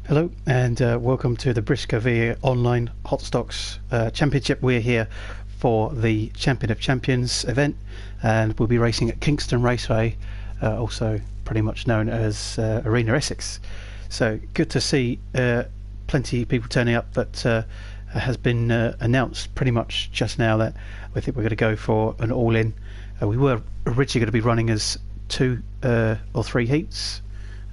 Hello and welcome to the BriSCA v Online Hotstox Championship. We're here for the Champion of Champions event, and we'll be racing at Kingston Raceway, also pretty much known as Arena Essex. So good to see plenty of people turning up, but has been announced pretty much just now that we think we're going to go for an all-in. We were originally going to be running as 2 or 3 heats,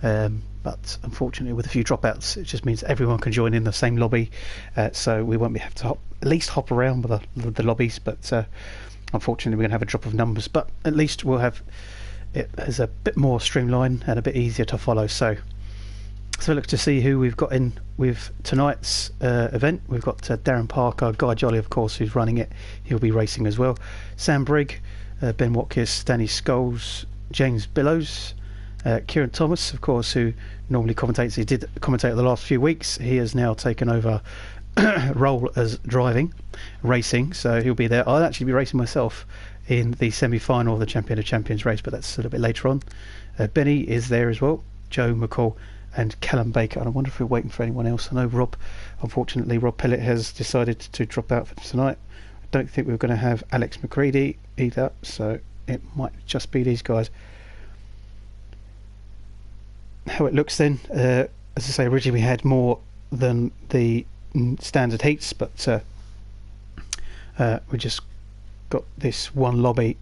but unfortunately with a few dropouts it just means everyone can join in the same lobby, so we won't have to at least hop around with the lobbies, but unfortunately we're going to have a drop of numbers, but at least we'll have it as a bit more streamlined and a bit easier to follow. So look to see who we've got in with tonight's event. We've got Darren Parker, Guy Jolly of course, who's running it. He'll be racing as well. Sam Brigg, Ben Watkins, Danny Scholes, James Billows, Kieran Thomas, of course, who normally commentates. He did commentate the last few weeks. He has now taken over role as racing, so he'll be there. I'll actually be racing myself in the semi-final of the Champion of Champions race, but that's a little bit later on. Benny is there as well, Joe McCall and Callum Baker, and I wonder if we're waiting for anyone else. I know unfortunately Rob Pellett has decided to drop out for tonight. I don't think we're going to have Alex McCready either, so it might just be these guys. How it looks then, as I say, originally we had more than the standard heats, but we just got this one lobby.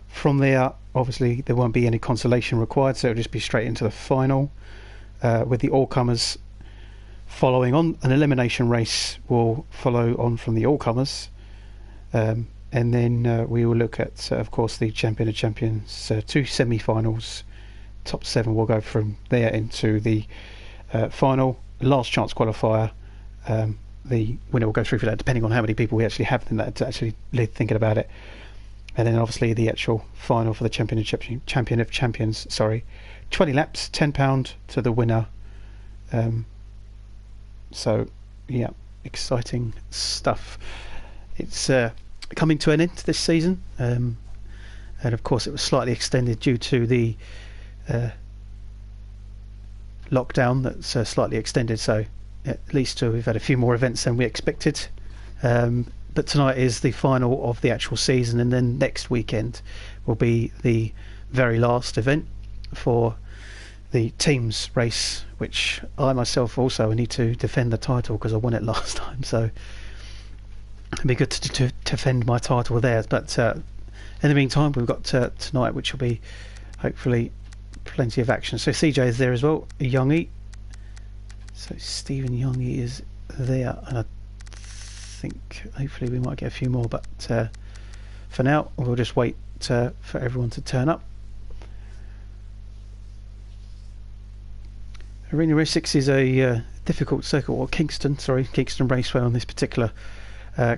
From there, obviously there won't be any consolation required, so it'll just be straight into the final, with the all-comers following on. An elimination race will follow on from the all-comers, and then we will look at, of course, the Champion of Champions, 2 semi-finals. Top 7 will go from there into the final. Last chance qualifier. The winner will go through for that, depending on how many people we actually have in that to actually thinking about it. And then obviously the actual final for the Champion of Champions. 20 laps, £10 to the winner. So yeah, exciting stuff. It's coming to an end this season, and of course it was slightly extended due to the lockdown. That's slightly extended, so at least we've had a few more events than we expected, but tonight is the final of the actual season, and then next weekend will be the very last event for the teams race, which I myself also need to defend the title because I won it last time, so it'd be good to defend my title there. But in the meantime we've got tonight, which will be hopefully plenty of action. So CJ is there as well, Youngie. So Stephen Youngie is there, and I think hopefully we might get a few more, but for now we'll just wait for everyone to turn up. Arena Essex is a difficult circuit, or Kingston Raceway on this particular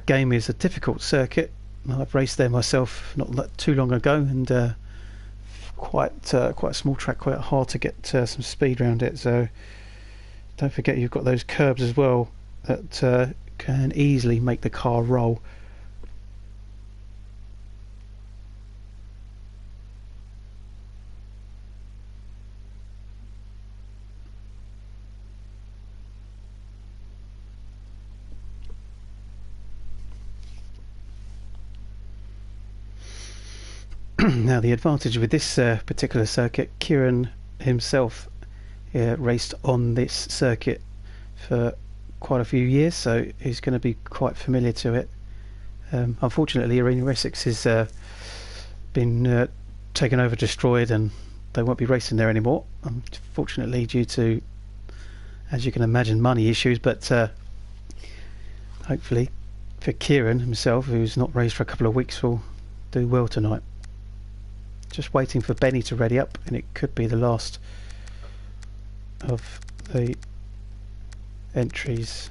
game is a difficult circuit. I've raced there myself not too long ago, and quite a small track, quite hard to get some speed around it. So don't forget you've got those curbs as well that can easily make the car roll. Now the advantage with this particular circuit, Kieran himself raced on this circuit for quite a few years, so he's going to be quite familiar to it. Unfortunately Arena Essex has been taken over, destroyed, and they won't be racing there anymore, unfortunately, due to, as you can imagine, money issues. But hopefully for Kieran himself, who's not raced for a couple of weeks, will do well tonight. Just waiting for Benny to ready up, and it could be the last of the entries.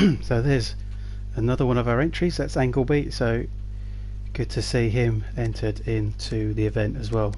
So there's another one of our entries, that's Angleby, so good to see him entered into the event as well.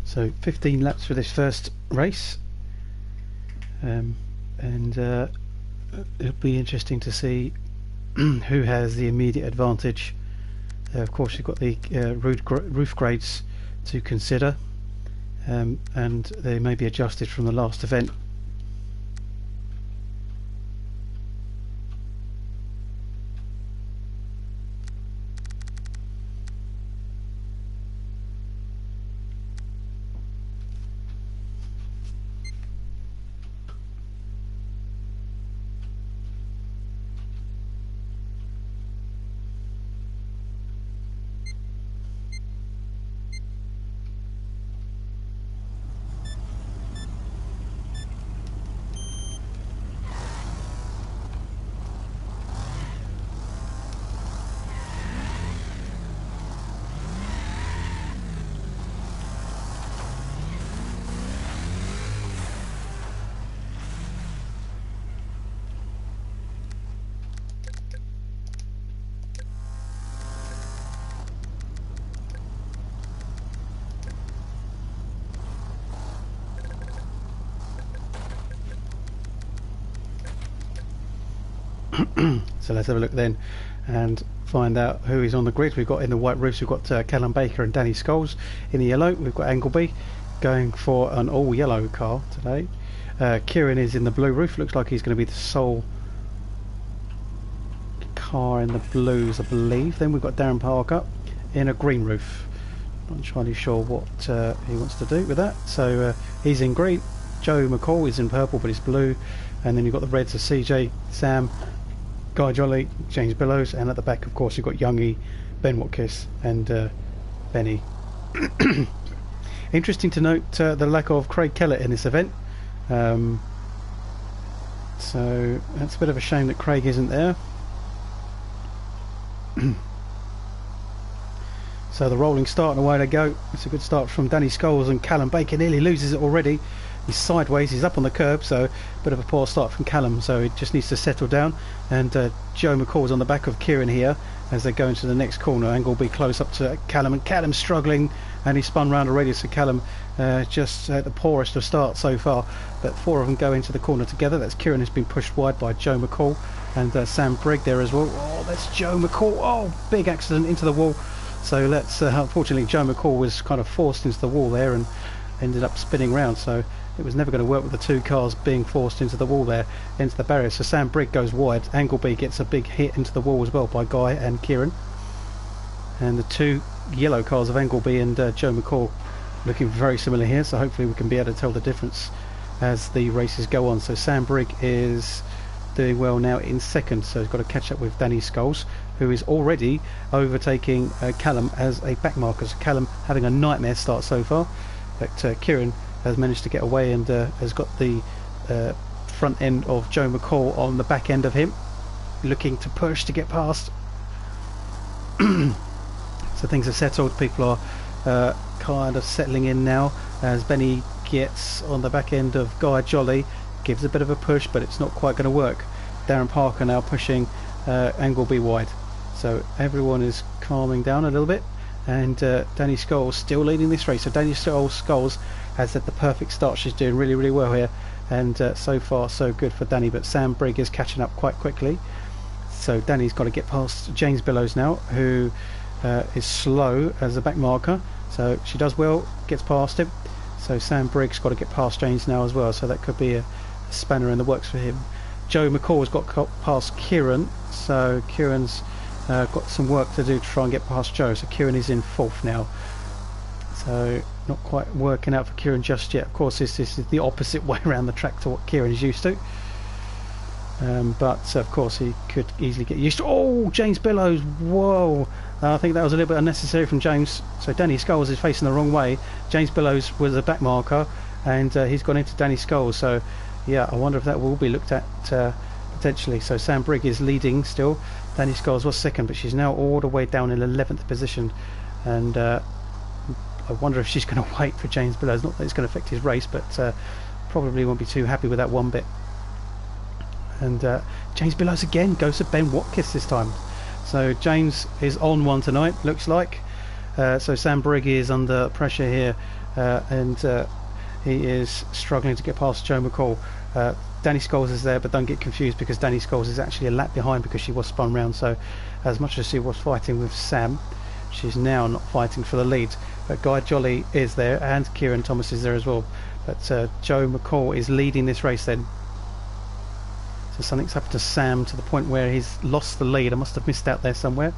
So 15 laps for this first race, and it'll be interesting to see who has the immediate advantage. Of course, you've got the roof grades to consider, and they may be adjusted from the last event. So let's have a look then and find out who is on the grid. We've got in the white roofs, we've got Callum Baker and Danny Scholes. In the yellow, we've got Angleby going for an all yellow car today. Kieran is in the blue roof, looks like he's going to be the sole car in the blues, I believe. Then we've got Darren Parker in a green roof. Not entirely sure what he wants to do with that. So he's in green. Joe McCall is in purple, but he's blue. And then you've got the reds of CJ, Sam, Guy Jolly, James Billows, and at the back, of course, you've got Youngie, Ben Watkins, and Benny. Interesting to note the lack of Craig Kellett in this event. So that's a bit of a shame that Craig isn't there. So the rolling start and away they go. It's a good start from Danny Scholes, and Callum Baker nearly loses it already. He's sideways, he's up on the curb, so a bit of a poor start from Callum, so he just needs to settle down. And Joe McCall's on the back of Kieran here as they go into the next corner. Angleby close up to Callum, and Callum's struggling, and he spun round already, so Callum just the poorest of starts so far. But four of them go into the corner together. That's Kieran, who's been pushed wide by Joe McCall, and Sam Brigg there as well. Oh, that's Joe McCall. Oh, big accident into the wall. So let's unfortunately Joe McCall was kind of forced into the wall there and ended up spinning round, so it was never going to work with the two cars being forced into the wall there, into the barrier. So Sam Brigg goes wide. Angleby gets a big hit into the wall as well by Guy and Kieran. And the two yellow cars of Angleby and Joe McCall looking very similar here, so hopefully we can be able to tell the difference as the races go on. So Sam Brigg is doing well now in second, so he's got to catch up with Danny Scholes, who is already overtaking Callum as a backmarker. So Callum having a nightmare start so far, but Kieran has managed to get away and has got the front end of Joe McCall on the back end of him, looking to push to get past. So things are settled, people are kind of settling in now as Benny gets on the back end of Guy Jolly, gives a bit of a push, but it's not quite going to work. Darren Parker now pushing Angleby wide, so everyone is calming down a little bit, and Danny Scholes still leading this race. So Danny Scholes has had the perfect start. She's doing really, really well here, and so far so good for Danny, but Sam Brigg is catching up quite quickly. So Danny's got to get past James Billows now, who is slow as a back marker. So she does well, gets past him. So Sam Brigg's got to get past James now as well, so that could be a spanner in the works for him. Joe McCall has got past Kieran, so Kieran's got some work to do to try and get past Joe. So Kieran is in fourth now, so not quite working out for Kieran just yet. Of course, this is the opposite way around the track to what Kieran is used to. but of course he could easily get used to. Oh, James Billows! Whoa! I think that was a little bit unnecessary from James. So Danny Scholes is facing the wrong way. James Billows was a back marker, and he's gone into Danny Scholes. So yeah, I wonder if that will be looked at potentially. So Sam Brigg is leading still. Danny Scholes was second, but she's now all the way down in 11th position, and I wonder if she's going to wait for James Billows. Not that it's going to affect his race, but probably won't be too happy with that one bit. And James Billows again goes to Ben Watkins this time. So James is on one tonight, looks like. So Sam Brigg is under pressure here, and he is struggling to get past Joe McCall. Danny Scholes is there, but don't get confused because Danny Scholes is actually a lap behind because she was spun round. So as much as she was fighting with Sam, she's now not fighting for the lead. But Guy Jolly is there, and Kieran Thomas is there as well. But Joe McCall is leading this race then. So something's happened to Sam to the point where he's lost the lead. I must have missed out there somewhere.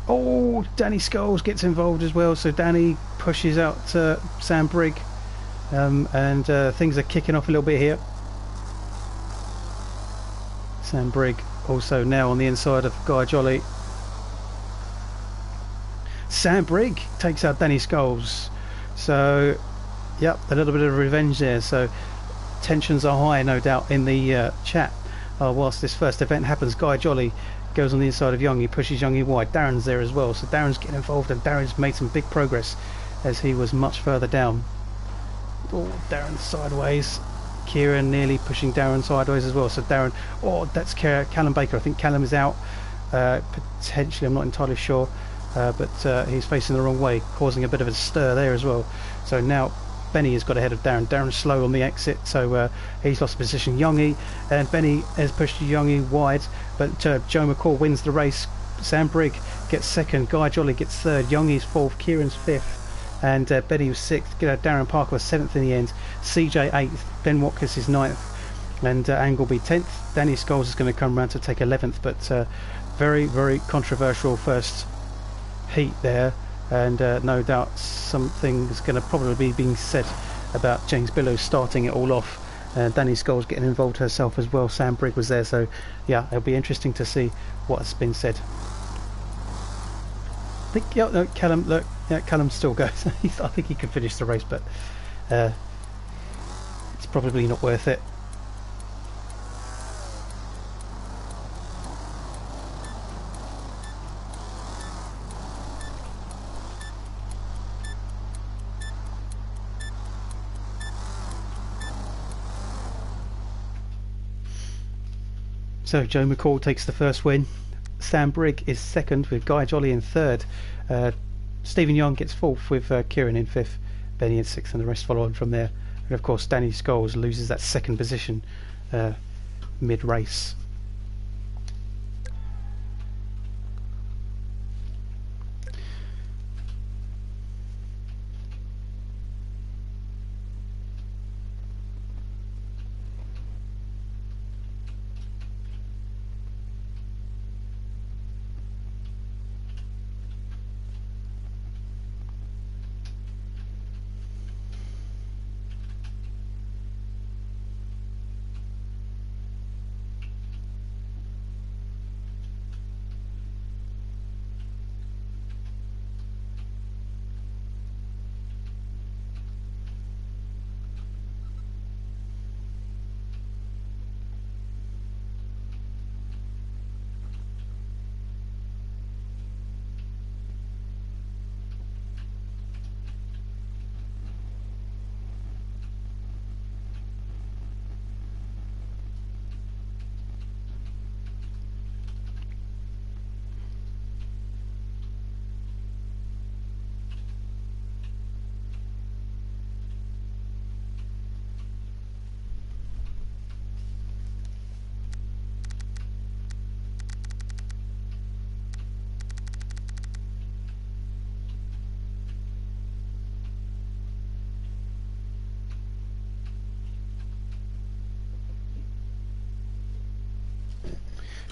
Oh, Danny Scholes gets involved as well. So Danny pushes out Sam Brigg, and things are kicking off a little bit here. Sam Brigg also now on the inside of Guy Jolly. Sam Brigg takes out Danny Scholes. So yep, a little bit of revenge there. So tensions are high, no doubt, in the chat. Whilst this first event happens, Guy Jolly goes on the inside of Young. He pushes Youngie wide. Darren's there as well, so Darren's getting involved, and Darren's made some big progress as he was much further down. Oh, Darren sideways. Kieran nearly pushing Darren sideways as well. So Darren, oh, that's Callum Baker. I think Callum is out. Potentially, I'm not entirely sure, but he's facing the wrong way, causing a bit of a stir there as well. So now Benny has got ahead of Darren. Darren's slow on the exit, so he's lost position. Youngie and Benny has pushed Youngie wide, but Joe McCall wins the race. Sam Brigg gets second. Guy Jolly gets third. Youngie's fourth. Kieran's fifth, and Benny was sixth. Darren Parker was seventh in the end. CJ eighth. Ben Watkins is ninth, and Angleby 10th. Danny Scholes is going to come around to take 11th, but very, very controversial first heat there. And no doubt something is going to probably be being said about James Billows starting it all off. Danny Scholes getting involved herself as well. Sam Brigg was there, so yeah, it'll be interesting to see what's been said. I think, yeah, no, Callum, look, yeah, Callum still goes. I think he could finish the race, but it's probably not worth it. So Joe McCall takes the first win. Sam Brigg is second with Guy Jolly in third. Stephen Young gets fourth with Kieran in fifth, Benny in sixth, and the rest follow on from there. And of course Danny Scholes loses that second position mid-race.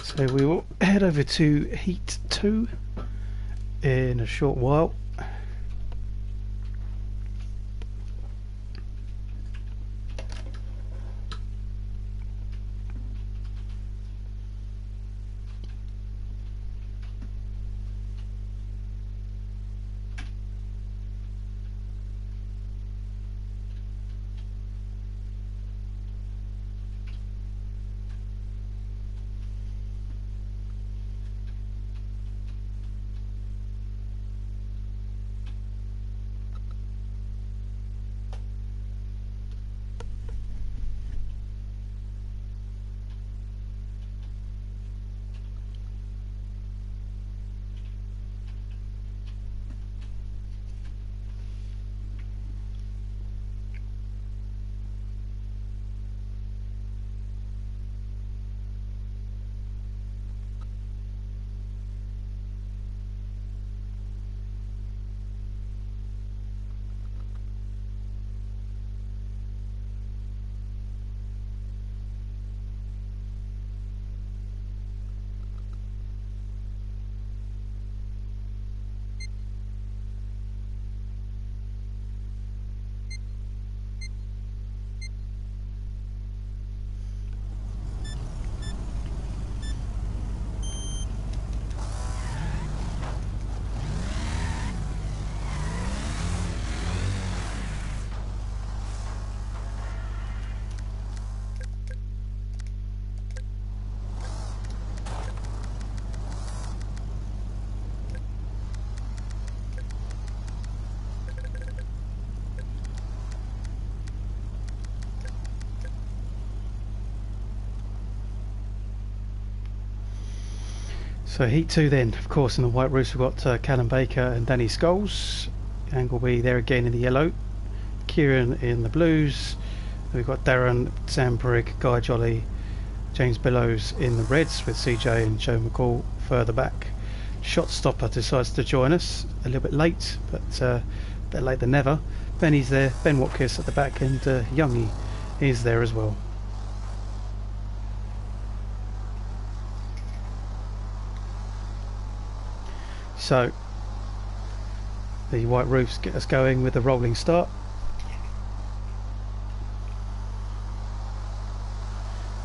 So we will head over to Heat 2 in a short while. So heat 2 then, of course, in the white roofs we've got Callum Baker and Danny Scholes. Angleby there again in the yellow. Kieran in the blues. We've got Darren, Sam Brigg, Guy Jolly, James Billows in the reds with CJ and Joe McCall further back. Shot Stopper decides to join us a little bit late, but better late than never. Benny's there, Ben Watkins at the back, and Youngie is there as well. So the white roofs get us going with a rolling start.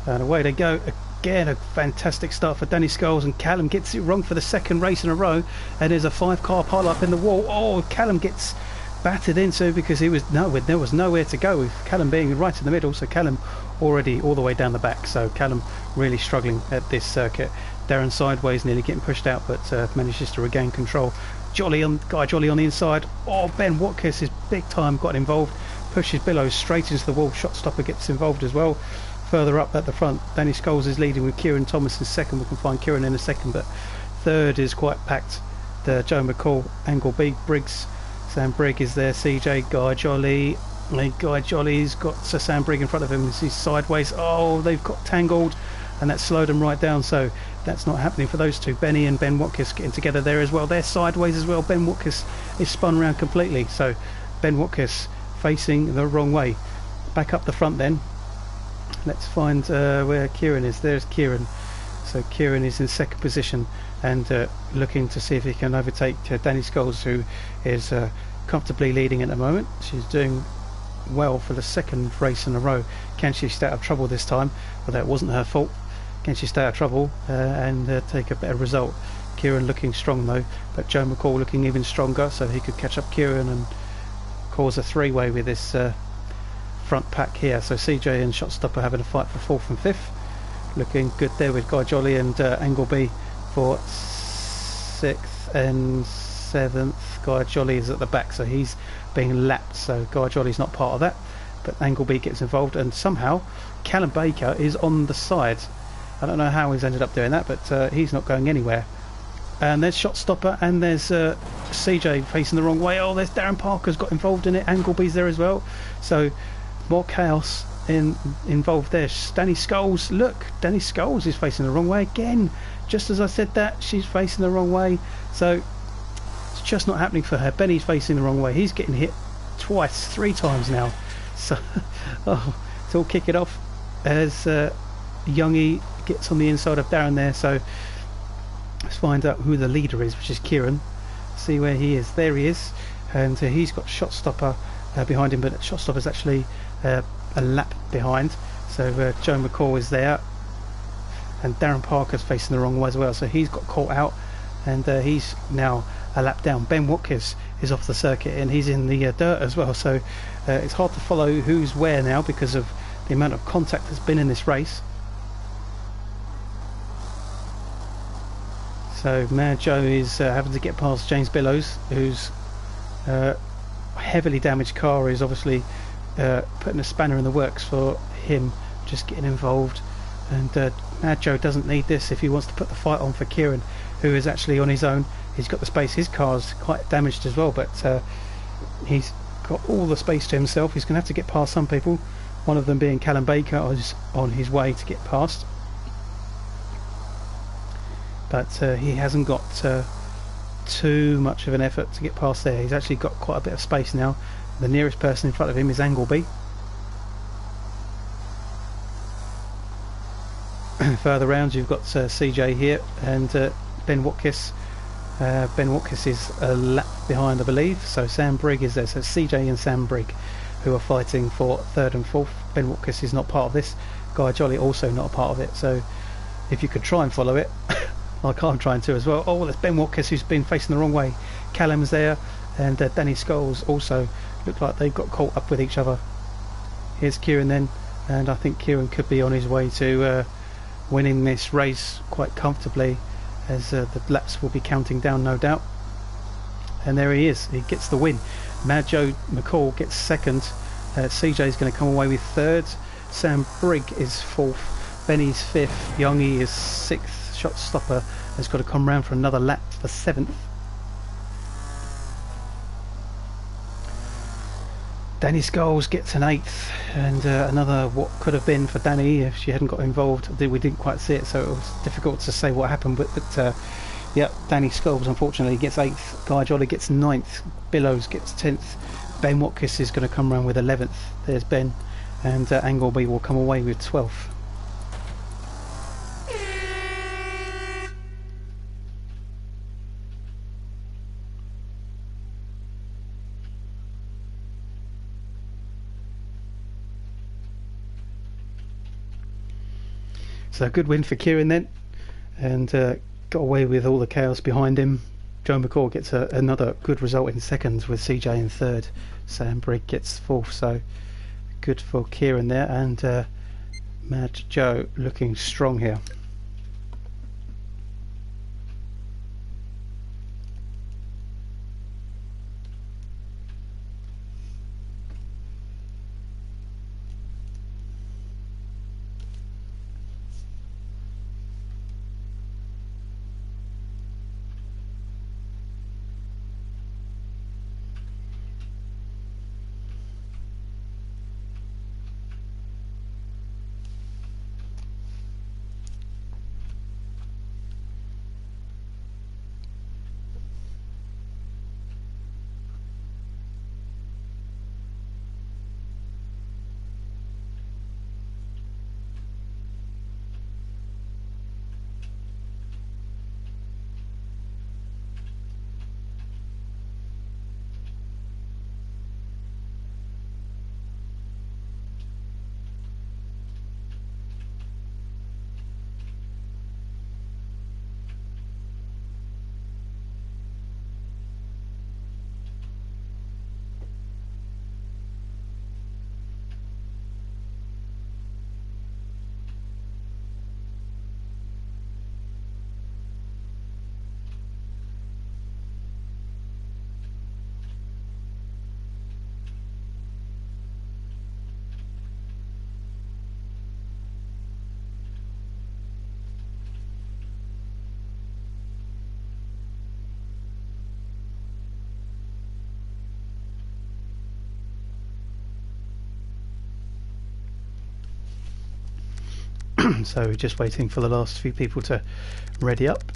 And away they go. Again, a fantastic start for Danny Scholes, and Callum gets it wrong for the second race in a row, and there's a 5-car pile up in the wall. Oh, Callum gets battered into because there was nowhere to go, with Callum being right in the middle, so Callum already all the way down the back, so Callum really struggling at this circuit. Darren sideways, nearly getting pushed out, but manages to regain control. Guy Jolly on the inside. Oh, Ben Watkins is big time got involved, pushes Billows straight into the wall. Shot Stopper gets involved as well. Further up at the front, Danny Scholes is leading with Kieran Thomas in second. We can find Kieran in a second, but third is quite packed. Joe McCall, Angleby, Briggs, Sam Brigg is there, CJ, Guy Jolly. Guy Jolly's got Sam Brigg in front of him. He's sideways. Oh, they've got tangled, and that slowed them right down, so that's not happening for those two. Benny and Ben Watkins getting together there as well. They're sideways as well. Ben Watkins is spun around completely, so Ben Watkins facing the wrong way. Back up the front then. Let's find where Kieran is. There's Kieran. So Kieran is in second position and looking to see if he can overtake Danny Scholes, who is comfortably leading at the moment. She's doing well for the second race in a row. Can she stay out of trouble this time? Well, that wasn't her fault. Can she stay out of trouble and take a better result? Kieran looking strong though, but Joe McCall looking even stronger, so he could catch up Kieran and cause a three-way with this front pack here. So CJ and Shot Stopper having a fight for fourth and fifth. Looking good there with Guy Jolly and Angleby for sixth and seventh. Guy Jolly is at the back, so he's being lapped, so Guy Jolly's not part of that, but Angleby gets involved, and somehow Callum Baker is on the side. I don't know how he's ended up doing that, but he's not going anywhere. And there's Shot Stopper, and there's CJ facing the wrong way. Oh, there's Darren Parker's got involved in it. Angleby's there as well, so more chaos involved there. Danny Scholes, look, Danny Scholes is facing the wrong way again. Just as I said that, she's facing the wrong way, so it's just not happening for her. Benny's facing the wrong way. He's getting hit three times now. So it's all kicking off as Youngie gets on the inside of Darren there. So let's find out who the leader is, which is Kieran. See where he is. There he is, and he's got Shot Stopper behind him, but Shot Stopper's actually a lap behind. So Joe McCall is there, and Darren Parker's facing the wrong way as well, so he's got caught out, and he's now a lap down. Ben Watkins is off the circuit, and he's in the dirt as well, so it's hard to follow who's where now because of the amount of contact that's been in this race. So Mad Joe is having to get past James Billows, whose heavily damaged car is obviously putting a spanner in the works for him just getting involved, and Mad Joe doesn't need this if he wants to put the fight on for Kieran, who is actually on his own. He's got the space. His car's quite damaged as well, but he's got all the space to himself. He's going to have to get past some people, one of them being Callum Baker, who's on his way to get past, but he hasn't got too much of an effort to get past there. He's actually got quite a bit of space now. The nearest person in front of him is Angleby. Further round you've got CJ here and Ben Watkins. Ben Watkins is a lap behind, I believe, so Sam Brigg is there. So CJ and Sam Brigg who are fighting for third and fourth. Ben Watkins is not part of this. Guy Jolly also not a part of it, so if you could try and follow it like I'm trying to as well. Oh, there's Ben Watkins who's been facing the wrong way. Callum's there, and Danny Scholes also look like they've got caught up with each other. Here's Kieran then, and I think Kieran could be on his way to winning this race quite comfortably, as the laps will be counting down, no doubt. And there he is, he gets the win. Mad Joe McCall gets second. CJ is going to come away with third. Sam Brigg is fourth. Benny's fifth. Youngie is sixth. Shot Stopper has got to come round for another lap for 7th. Danny Scholes gets an 8th, and another what could have been for Danny if she hadn't got involved. We didn't quite see it, so it was difficult to say what happened, but yeah, Danny Scholes unfortunately gets 8th, Guy Jolly gets 9th, Billows gets 10th, Ben Watkins is going to come round with 11th, there's Ben, and Angleby will come away with 12th. So a good win for Kieran then, and got away with all the chaos behind him. Joe McCall gets another good result in seconds with CJ in third. Sam Brigg gets fourth, so good for Kieran there, and Mad Joe looking strong here. So we're just waiting for the last few people to ready up.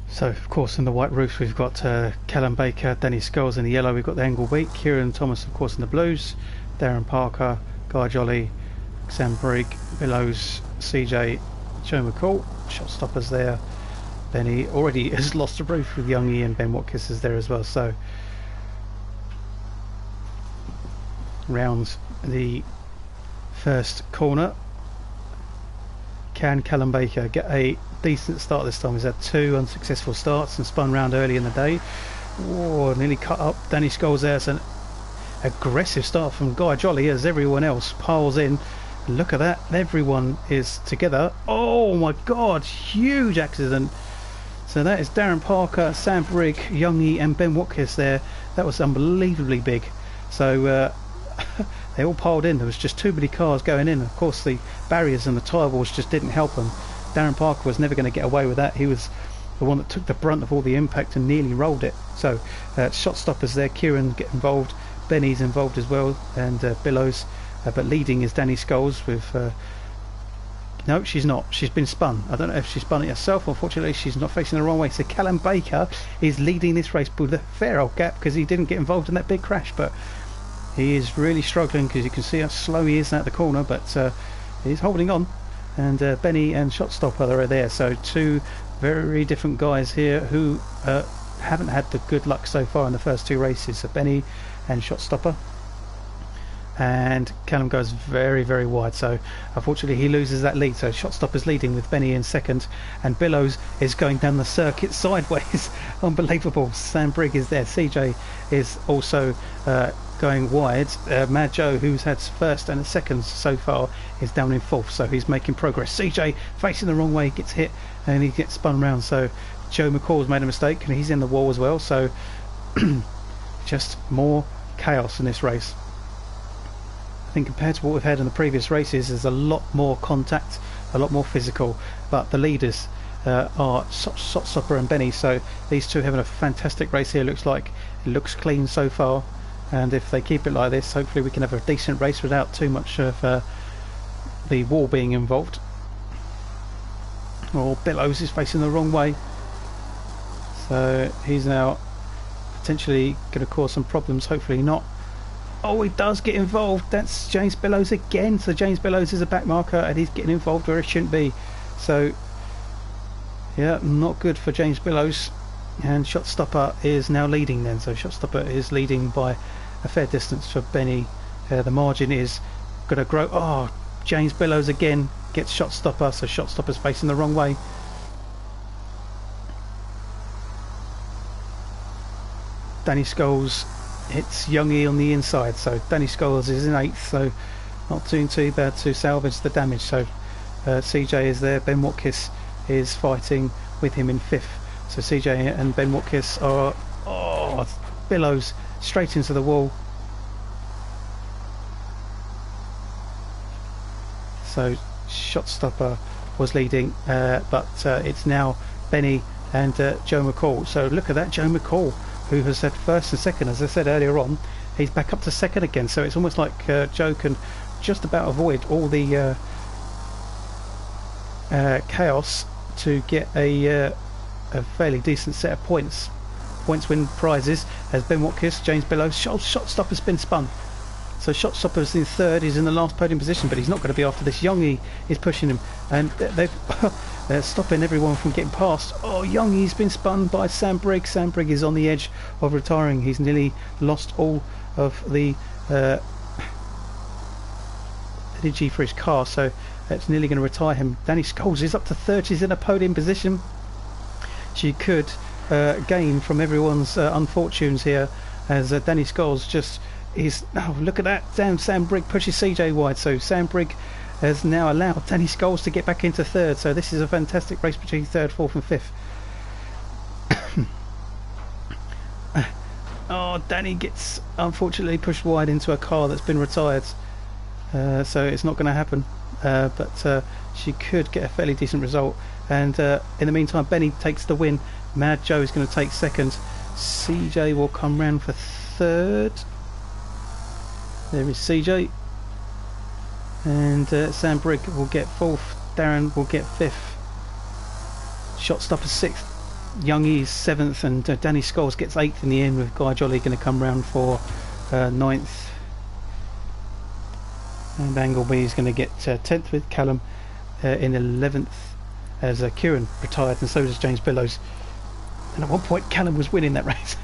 So of course in the white roofs we've got Callum Baker, Danny Scholes in the yellow, we've got the Angleby, Kieran Thomas of course in the blues, Darren Parker, Guy Jolly, Sam Brigg, Billows, CJ, Joe McCall, shot stoppers there. Benny already has lost a roof with Young E, and Ben Watkins is there as well. So rounds the first corner. Can Callum Baker get a decent start this time? He's had 2 unsuccessful starts and spun round early in the day. Oh, nearly cut up. Danny Scholes there. It's an aggressive start from Guy Jolly as everyone else piles in. Look at that, everyone is together. Oh my god, huge accident. So that is Darren Parker, Sam Brigg, Youngie and Ben Watkins there. That was unbelievably big. So they all piled in. There was just too many cars going in. Of course the barriers and the tyre walls just didn't help them. Darren Parker was never going to get away with that. He was the one that took the brunt of all the impact and nearly rolled it. So shot stoppers there. Kieran get involved, Benny's involved as well, and Billows, but leading is Danny Scholes with no, she's not. She's been spun. I don't know if she spun it herself. Unfortunately, she's not facing the wrong way. So Callum Baker is leading this race with a fair old gap because he didn't get involved in that big crash. But he is really struggling because you can see how slow he is at the corner. But he's holding on. And Benny and Shotstopper are there. So two very different guys here who haven't had the good luck so far in the first two races. So Benny and Shotstopper. And Callum goes very, very wide, so unfortunately he loses that lead. So Shotstopper's leading with Benny in second, and Billows is going down the circuit sideways. Unbelievable. Sam Brigg is there. CJ is also going wide. Mad Joe, who's had first and second so far, is down in fourth, so he's making progress. CJ facing the wrong way, gets hit and he gets spun round. So Joe McCall's made a mistake and he's in the wall as well. So just more chaos in this race. I think compared to what we've had in the previous races, there's a lot more contact, a lot more physical, but the leaders are Shotstopper and Benny, so these two having a fantastic race here. Looks like it looks clean so far, and if they keep it like this, hopefully we can have a decent race without too much of the wall being involved. Or Billows is facing the wrong way, so he's now potentially going to cause some problems. Hopefully not. Oh, he does get involved. That's James Billows again. So James Billows is a back marker and he's getting involved where he shouldn't be. So yeah, not good for James Billows. And Shotstopper is now leading then. So Shotstopper is leading by a fair distance for Benny. The margin is going to grow. Oh, James Billows again gets Shotstopper. So Shotstopper's facing the wrong way. Danny Scholes hits Youngie on the inside, so Danny Scholes is in 8th, so not doing too bad to salvage the damage. So CJ is there, Ben Watkins is fighting with him in 5th, so CJ and Ben Watkins are Billows straight into the wall. So Shotstopper was leading, but it's now Benny and Joe McCall. So look at that, Joe McCall, who has had first and second. As I said earlier on, he's back up to second again, so it's almost like Joe can just about avoid all the chaos to get a fairly decent set of points win prizes. As Ben Watkins, James Billows, Shotstopper's been spun, so Shotstopper's in 3rd, he's in the last podium position, but he's not going to be after this. Youngie is pushing him, and they're stopping everyone from getting past. Oh, Youngie's been spun by Sam Brigg. Sam Brigg is on the edge of retiring. He's nearly lost all of the energy for his car, so that's nearly going to retire him. Danny Scholes is up to 3rd. She's in a podium position. She could gain from everyone's unfortunes here, as Danny Scholes just is. Oh, look at that. Damn, Sam Brigg pushes CJ wide, so Sam Brigg has now allowed Danny Scholes to get back into 3rd, so this is a fantastic race between 3rd, 4th and 5th. Oh, Danny gets unfortunately pushed wide into a car that's been retired, so it's not going to happen, but she could get a fairly decent result. And in the meantime, Benny takes the win. Mad Joe is going to take 2nd. CJ will come round for 3rd. There is CJ. And Sam Brigg will get 4th, Darren will get 5th, Shotstopper 6th, Youngie is 7th, and Danny Scholes gets 8th in the end, with Guy Jolly going to come round for 9th, and Angleby is going to get 10th with Callum in 11th, as Kieran retired, and so does James Billows. And at one point Callum was winning that race.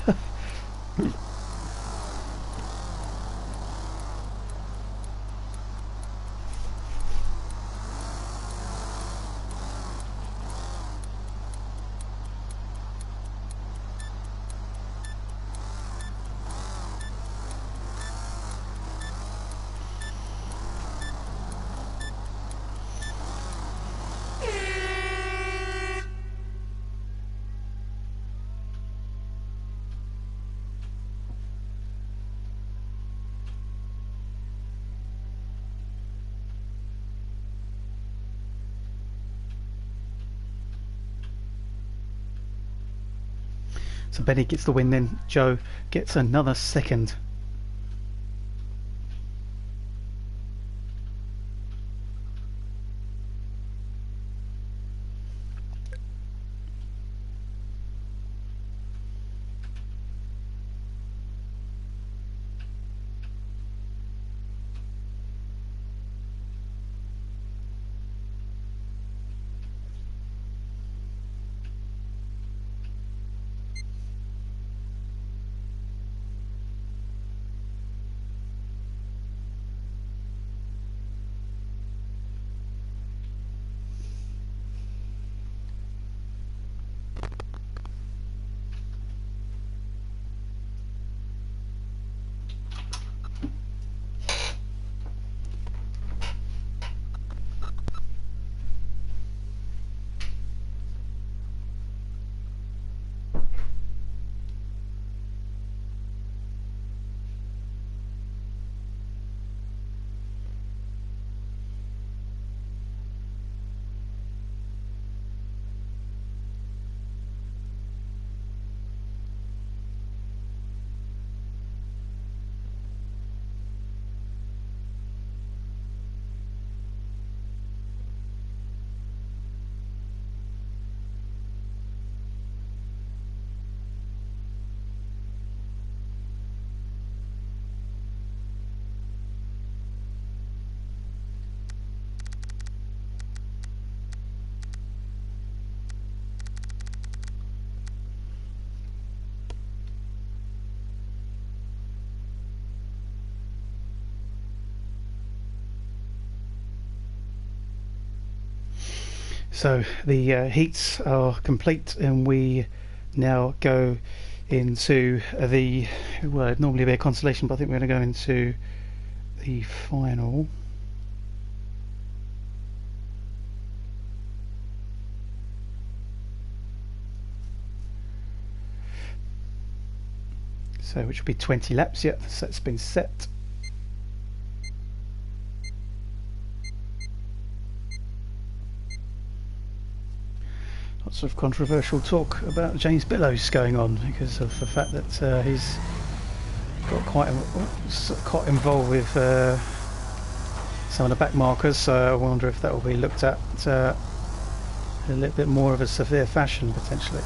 So Benny gets the win, then Joe gets another second. So the heats are complete, and we now go into the, well, it'd normally be a consolation, but I think we're going to go into the final. So which will be 20 laps. Yep, so it's been set. Lots of controversial talk about James Billows going on because of the fact that he's got quite involved with some of the back markers, so I wonder if that will be looked at in a little bit more of a severe fashion potentially.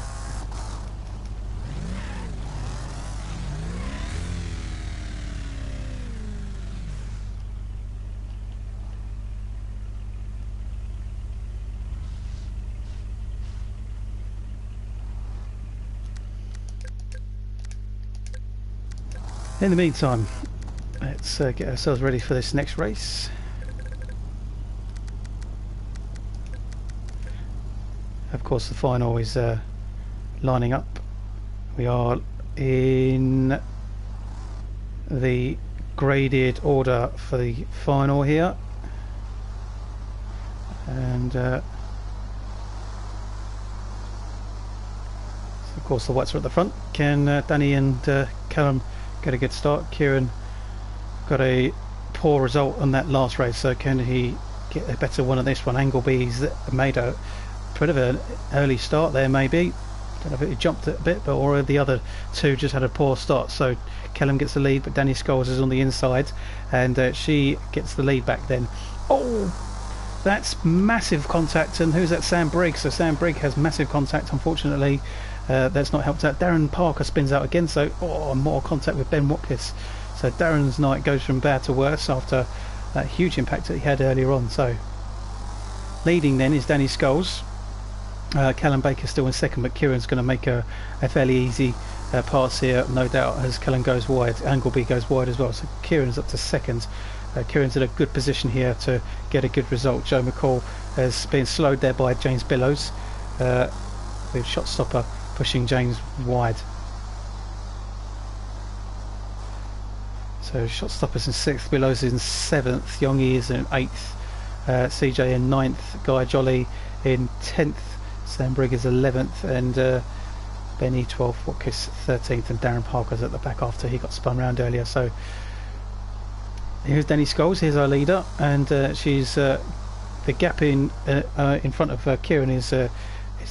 In the meantime, let's get ourselves ready for this next race. Of course, the final is lining up. We are in the graded order for the final here, and of course the whites are at the front. Can Danny and Callum get a good start? Kieran got a poor result on that last race, so can he get a better one on this one? Angleby's made a bit of an early start there, maybe. Don't know if it jumped a bit, but or the other two just had a poor start. So Callum gets the lead, but Danny Scholes is on the inside, and she gets the lead back then. Oh, that's massive contact. And who's that? Sam Briggs. So Sam Briggs has massive contact, unfortunately. That's not helped out. Darren Parker spins out again, so more contact with Ben Watkins. So Darren's night goes from bad to worse after that huge impact that he had earlier on. So leading then is Danny Scholes. Callum Baker still in second, but Kieran's going to make a fairly easy pass here, no doubt, as Callum goes wide. Angleby goes wide as well, so Kieran's up to second. Kieran's in a good position here to get a good result. Joe McCall has been slowed there by James Billows, with shot stopper pushing James wide. So shot stoppers in 6th, Billows in 7th, Yongi is in 8th, CJ in 9th, Guy Jolly in 10th, Sam Briggs is 11th, and Benny 12th, Watkins 13th, and Darren Parker's at the back after he got spun round earlier. So here's Danny Scholes, here's our leader, and she's the gap in front of Kieran is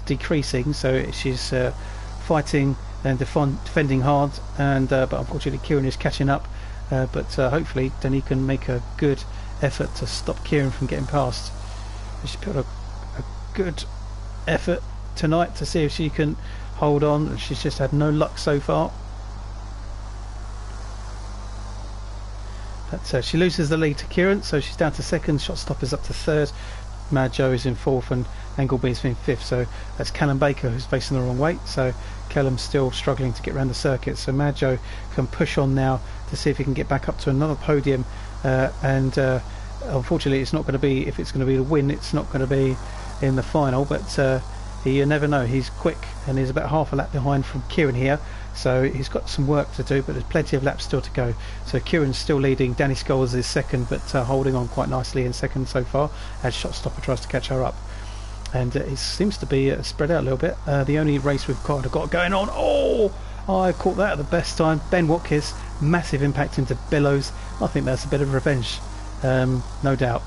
decreasing, so she's fighting and defending hard, and but unfortunately Kieran is catching up. But hopefully Danny can make a good effort to stop Kieran from getting past. She's put a good effort tonight to see if she can hold on. She's just had no luck so far. But she loses the lead to Kieran, so she's down to second. Shotstopper's up to third. Mad Joe is in fourth, and Angleby's in fifth. So that's Callum Baker who's facing the wrong way. So Callum's still struggling to get around the circuit. So Mad Joe can push on now to see if he can get back up to another podium. Unfortunately, it's not going to be. If it's going to be the win, it's not going to be in the final. But you never know. He's quick, and he's about half a lap behind from Kieran here. So he's got some work to do, but there's plenty of laps still to go. So Kieran's still leading. Danny Scholes is second, but holding on quite nicely in second so far as Shotstopper tries to catch her up. And it seems to be spread out a little bit. The only race we've got going on. Oh, I caught that at the best time. Ben Watkins, massive impact into Billows. I think that's a bit of revenge, no doubt.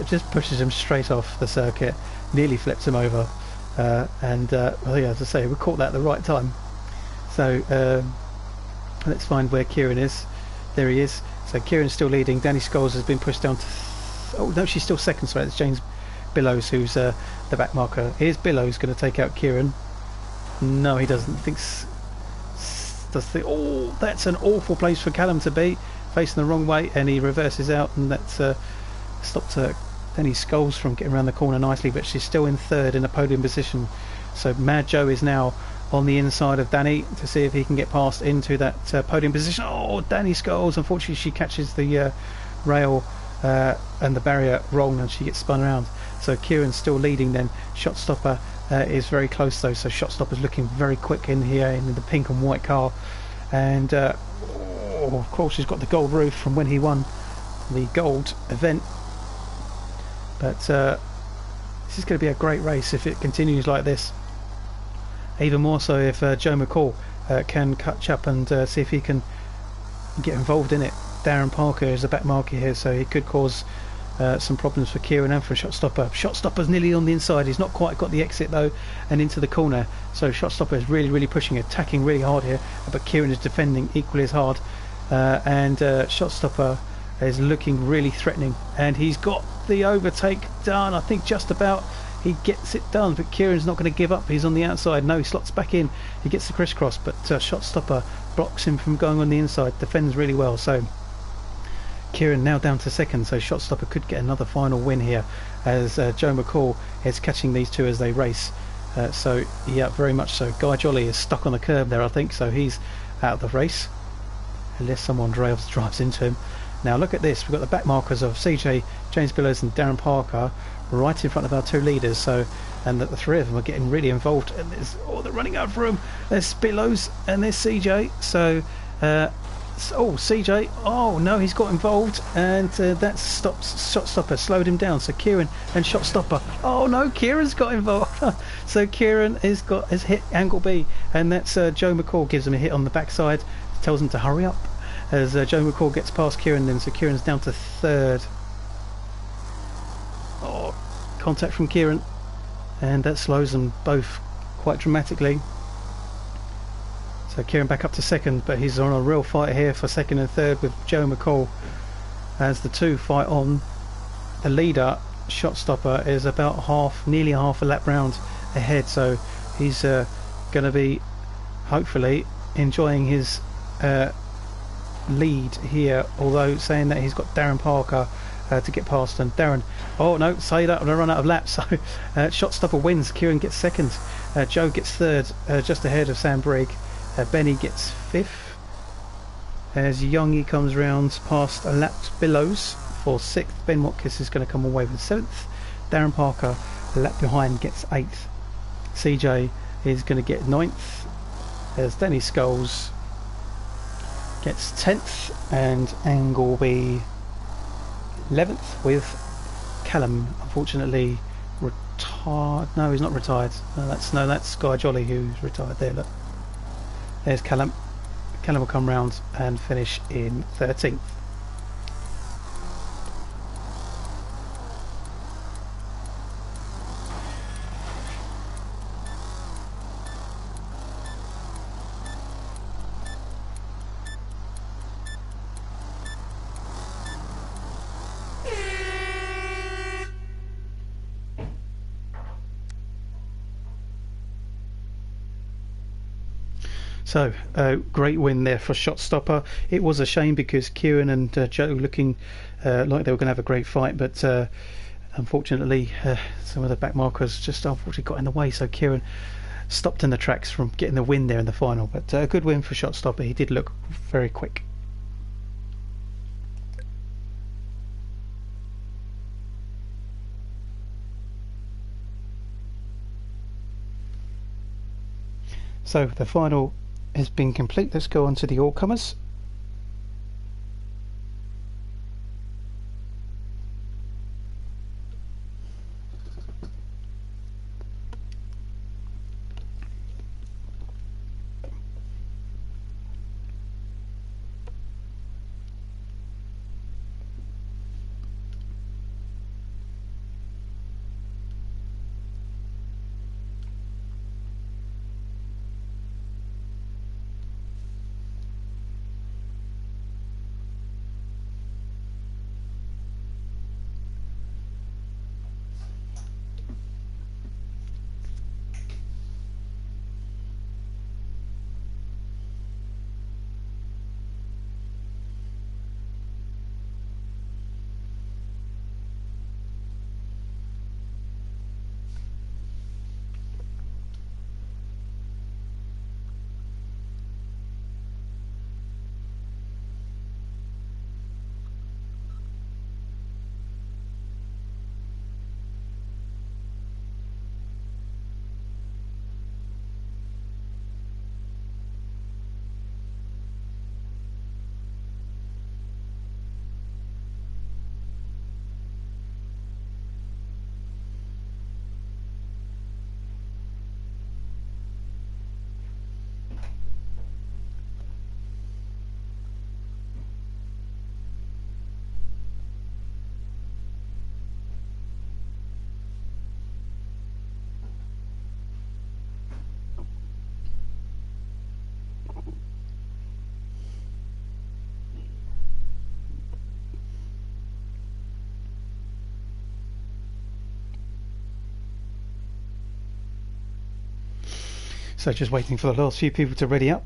Just pushes him straight off the circuit, nearly flips him over. Well, yeah, as I say, we caught that at the right time. So let's find where Kieran is. There he is. So Kieran's still leading. Danny Scholes has been pushed down to oh no, she's still second. Sorry, it's James Billows who's the back marker. Here's Billows going to take out Kieran. No, he doesn't. Oh, that's an awful place for Callum to be, facing the wrong way, and he reverses out, and that's stopped Danny Scholes from getting around the corner nicely, but she's still in third in a podium position. So Mad Joe is now on the inside of Danny to see if he can get past into that podium position. Oh, Danny Scholes, unfortunately she catches the rail and the barrier wrong, and she gets spun around. So Kieran's still leading then. Shotstopper is very close though, so Shotstopper's looking very quick in here in the pink and white car. And of course she's got the gold roof from when he won the gold event. But this is going to be a great race if it continues like this. Even more so if Joe McCall can catch up and see if he can get involved in it. Darren Parker is the back marker here, so he could cause some problems for Kieran and for Shotstopper. Shotstopper's nearly on the inside. He's not quite got the exit though, and into the corner. So Shotstopper is really pushing, attacking really hard here, but Kieran is defending equally as hard. And Shotstopper is looking really threatening, and he's got the overtake done. I think just about he gets it done, but Kieran's not going to give up. He's on the outside. No, he slots back in. He gets the crisscross, but Shotstopper blocks him from going on the inside, defends really well. So Kieran now down to second, so Shotstopper could get another final win here as Joe McCall is catching these two as they race. So yeah, very much so. Guy Jolly is stuck on the curb there, I think, so he's out of the race unless someone drives into him. Now look at this, we've got the back markers of CJ, James Billows and Darren Parker right in front of our two leaders, so, and the three of them are getting really involved, and they're running over him. There's Billows and there's CJ, so CJ, oh no, he's got involved, and that stops Shotstopper, slowed him down. So Kieran and Shotstopper, oh no, Kieran's got involved. So Kieran has hit Angleby, and that's Joe McCall gives him a hit on the backside, tells him to hurry up as Joe McCall gets past Kieran then, so Kieran's down to third. Oh, contact from Kieran, and that slows them both quite dramatically. So Kieran back up to second, but he's on a real fight here for second and third with Joe McCall as the two fight on. The leader, Shotstopper, is about nearly half a lap round ahead, so he's going to be hopefully enjoying his lead here, although saying that he's got Darren Parker to get past, and Darren, oh no, say that when I run out of laps. So Shotstopper wins, Kieran gets second, Joe gets third, just ahead of Sam Brigg. Benny gets fifth as Youngie comes round past a lap Billows for sixth. Ben Watkins is going to come away with seventh. Darren Parker, a lap behind, gets eighth. CJ is going to get ninth as Danny Scholes gets 10th, and Angleby 11th, with Callum unfortunately retired. No, he's not retired. No, that's Guy Jolly who's retired there. Look, there's Callum. Callum will come round and finish in 13th. So great win there for Shot Stopper. It was a shame because Kieran and Joe looking like they were going to have a great fight, but unfortunately some of the back markers just unfortunately got in the way, so Kieran stopped in the tracks from getting the win there in the final. But a good win for Shot Stopper. He did look very quick. So the final has been complete. Let's go on to the all-comers. So just waiting for the last few people to ready up.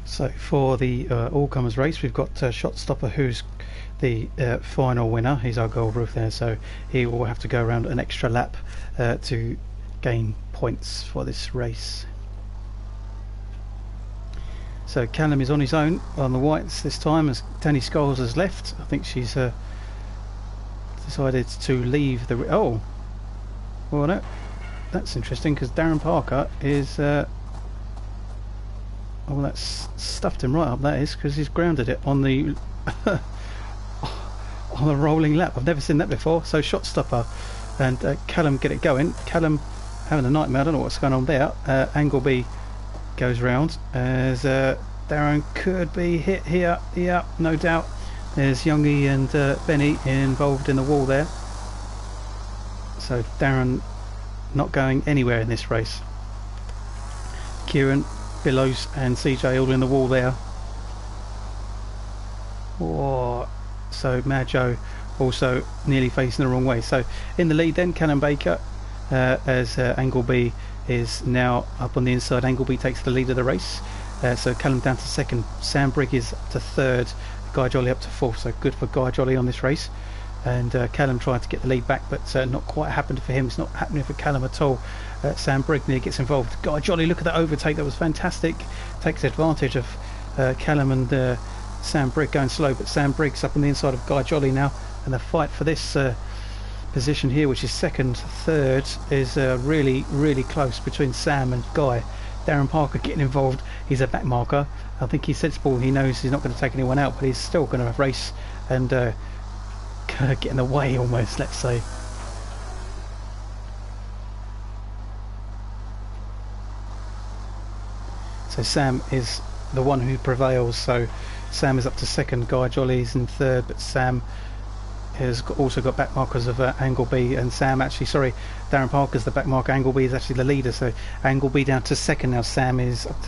So for the all-comers race, we've got Shot Stopper, who's the final winner. He's our gold roof there, so he will have to go around an extra lap to gain points for this race. So Callum is on his own on the whites this time, as Danny Scholes has left. I think she's decided to leave the... Oh! Well, no, that's interesting, because Darren Parker is... Oh, that's stuffed him right up, that is, because he's grounded it on the on the rolling lap. I've never seen that before. So Shot Stopper and Callum get it going. Callum having a nightmare. I don't know what's going on there. Angleby goes round as Darren could be hit here. Yeah, no doubt. There's Youngie and Benny involved in the wall there. So Darren not going anywhere in this race. Kieran, Billows and CJ all in the wall there. Oh, so Mad Joe also nearly facing the wrong way. So in the lead then, Callum Baker as Angleby is now up on the inside. Angleby takes the lead of the race. So Callum down to second. Sam Brigg is up to third. Guy Jolly up to fourth. So good for Guy Jolly on this race. And Callum tried to get the lead back, but not quite happened for him. It's not happening for Callum at all. Sam Brigg nearly gets involved. Guy Jolly, look at that overtake. That was fantastic. Takes advantage of Callum and Sam Brigg going slow, but Sam Brigg's up on the inside of Guy Jolly now. And the fight for this position here, which is second, third, is really, really close between Sam and Guy. Darren Parker getting involved. He's a back marker. I think he's sensible. He knows he's not going to take anyone out, but he's still going to race and kind of get in the way almost, let's say. So Sam is the one who prevails. So Sam is up to second. Guy Jolly's in third, but Sam has also got back markers of Angleby, and Sam actually, sorry, Darren Parker's the back marker. Angleby is actually the leader, so Angleby down to second now. Sam is up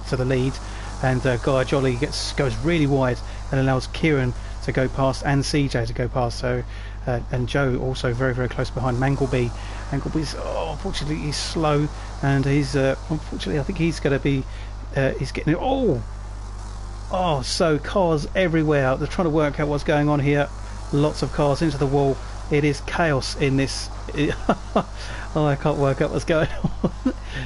to the lead, and Guy Jolly goes really wide and allows Kieran to go past and CJ to go past. So and Joe also very, very close behind Mangleby. Angleby's unfortunately he's slow, and he's unfortunately I think he's going to be he's getting so cars everywhere. They're trying to work out what's going on here. Lots of cars into the wall. It is chaos in this. I can't work out what's going on.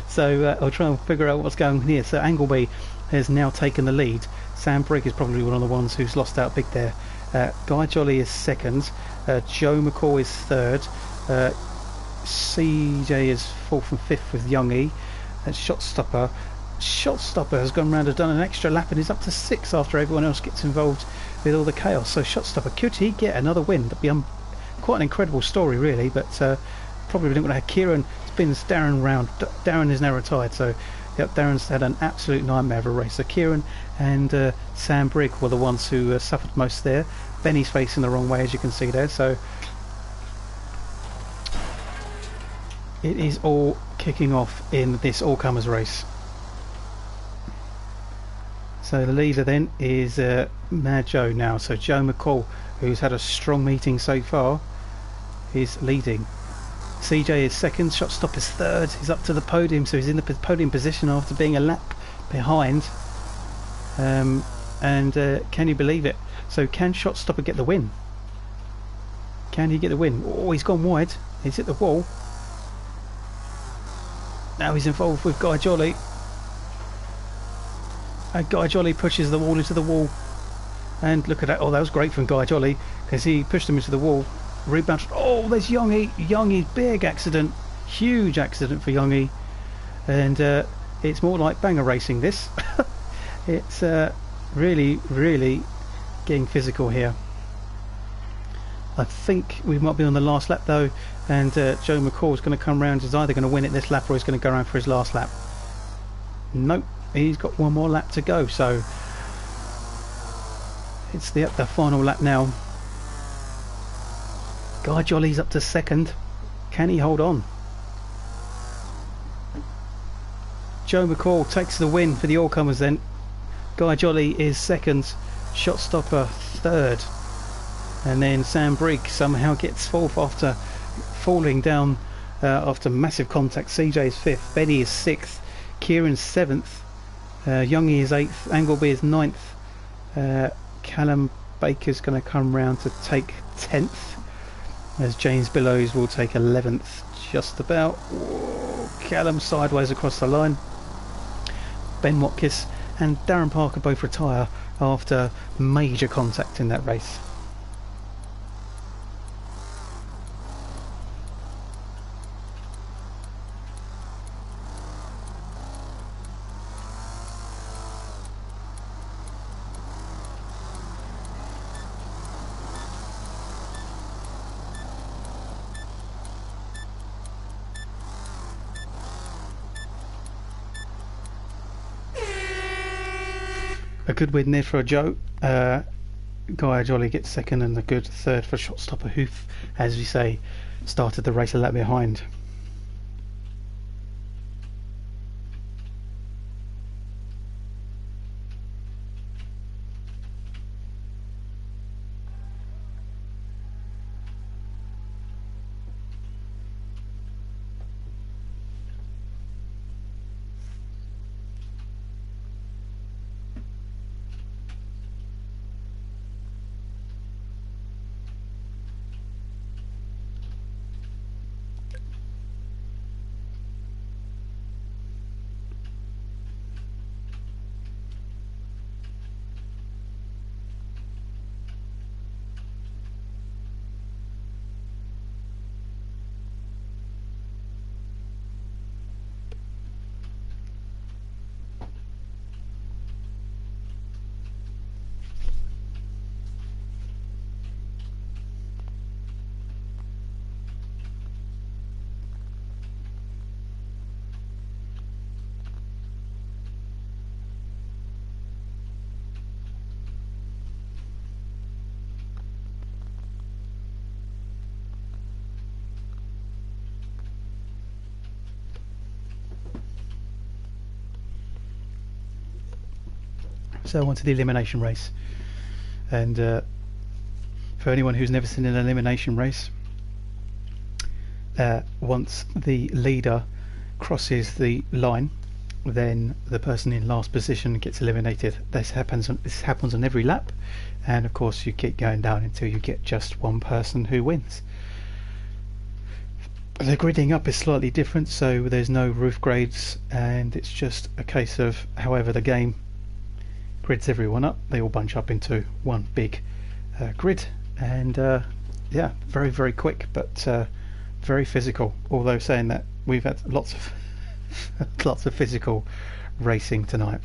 So I'll try and figure out what's going on here. So Angleby has now taken the lead. Sam Brigg is probably one of the ones who's lost out big there. Guy Jolly is second. Joe McCall is third. CJ is fourth and fifth with Youngie. Shotstopper has gone round and done an extra lap and is up to sixth after everyone else gets involved with all the chaos. So Shotstopper, could he get another win? That'd be quite an incredible story really, but probably didn't want to have. Kieran spins Darren round. Darren is now retired, so yep, Darren's had an absolute nightmare of a race. So Kieran and Sam Brigg were the ones who suffered most there. Benny's facing the wrong way, as you can see there, so it is all kicking off in this all-comers race. So the leader then is Mad Joe now. So Joe McCall, who's had a strong meeting so far, is leading. CJ is second. Shotstop is third. He's up to the podium, so he's in the podium position after being a lap behind. And can you believe it? So can Shotstopper get the win? Can he get the win? Oh, he's gone wide. He's hit the wall. Now he's involved with Guy Jolly. Guy Jolly pushes the wall into the wall, and look at that. Oh, that was great from Guy Jolly because he pushed him into the wall. Rebound. Oh, there's Youngie. Youngie, big accident, huge accident for Youngie, and it's more like banger racing this. It's really, really getting physical here. I think we might be on the last lap though, and Joe McCall is going to come round. He's either going to win it this lap or he's going to go around for his last lap. Nope. He's got one more lap to go, so it's the final lap now. Guy Jolly's up to second. Can he hold on? Joe McCall takes the win for the all-comers then. Guy Jolly is second. Shotstopper third. And then Sam Brigg somehow gets fourth after falling down after massive contact. CJ is fifth. Benny is sixth. Kieran's seventh. Youngie is 8th, Angleby is 9th, Callum Baker's going to come round to take 10th, as James Billows will take 11th, just about. Whoa, Callum sideways across the line. Ben Watkins and Darren Parker both retire after major contact in that race. A good win there for Joe. Guy Jolly gets second, and a good third for Shotstopper, who, as we say, started the race a lap behind. So on to the elimination race. And for anyone who's never seen an elimination race, once the leader crosses the line, then the person in last position gets eliminated. This happens on every lap, and of course you keep going down until you get just one person who wins. The gridding up is slightly different, so there's no roof grades, and it's just a case of however the game grids everyone up, they all bunch up into one big grid, and yeah, very, very quick, but very physical. Although saying that, we've had lots of lots of physical racing tonight.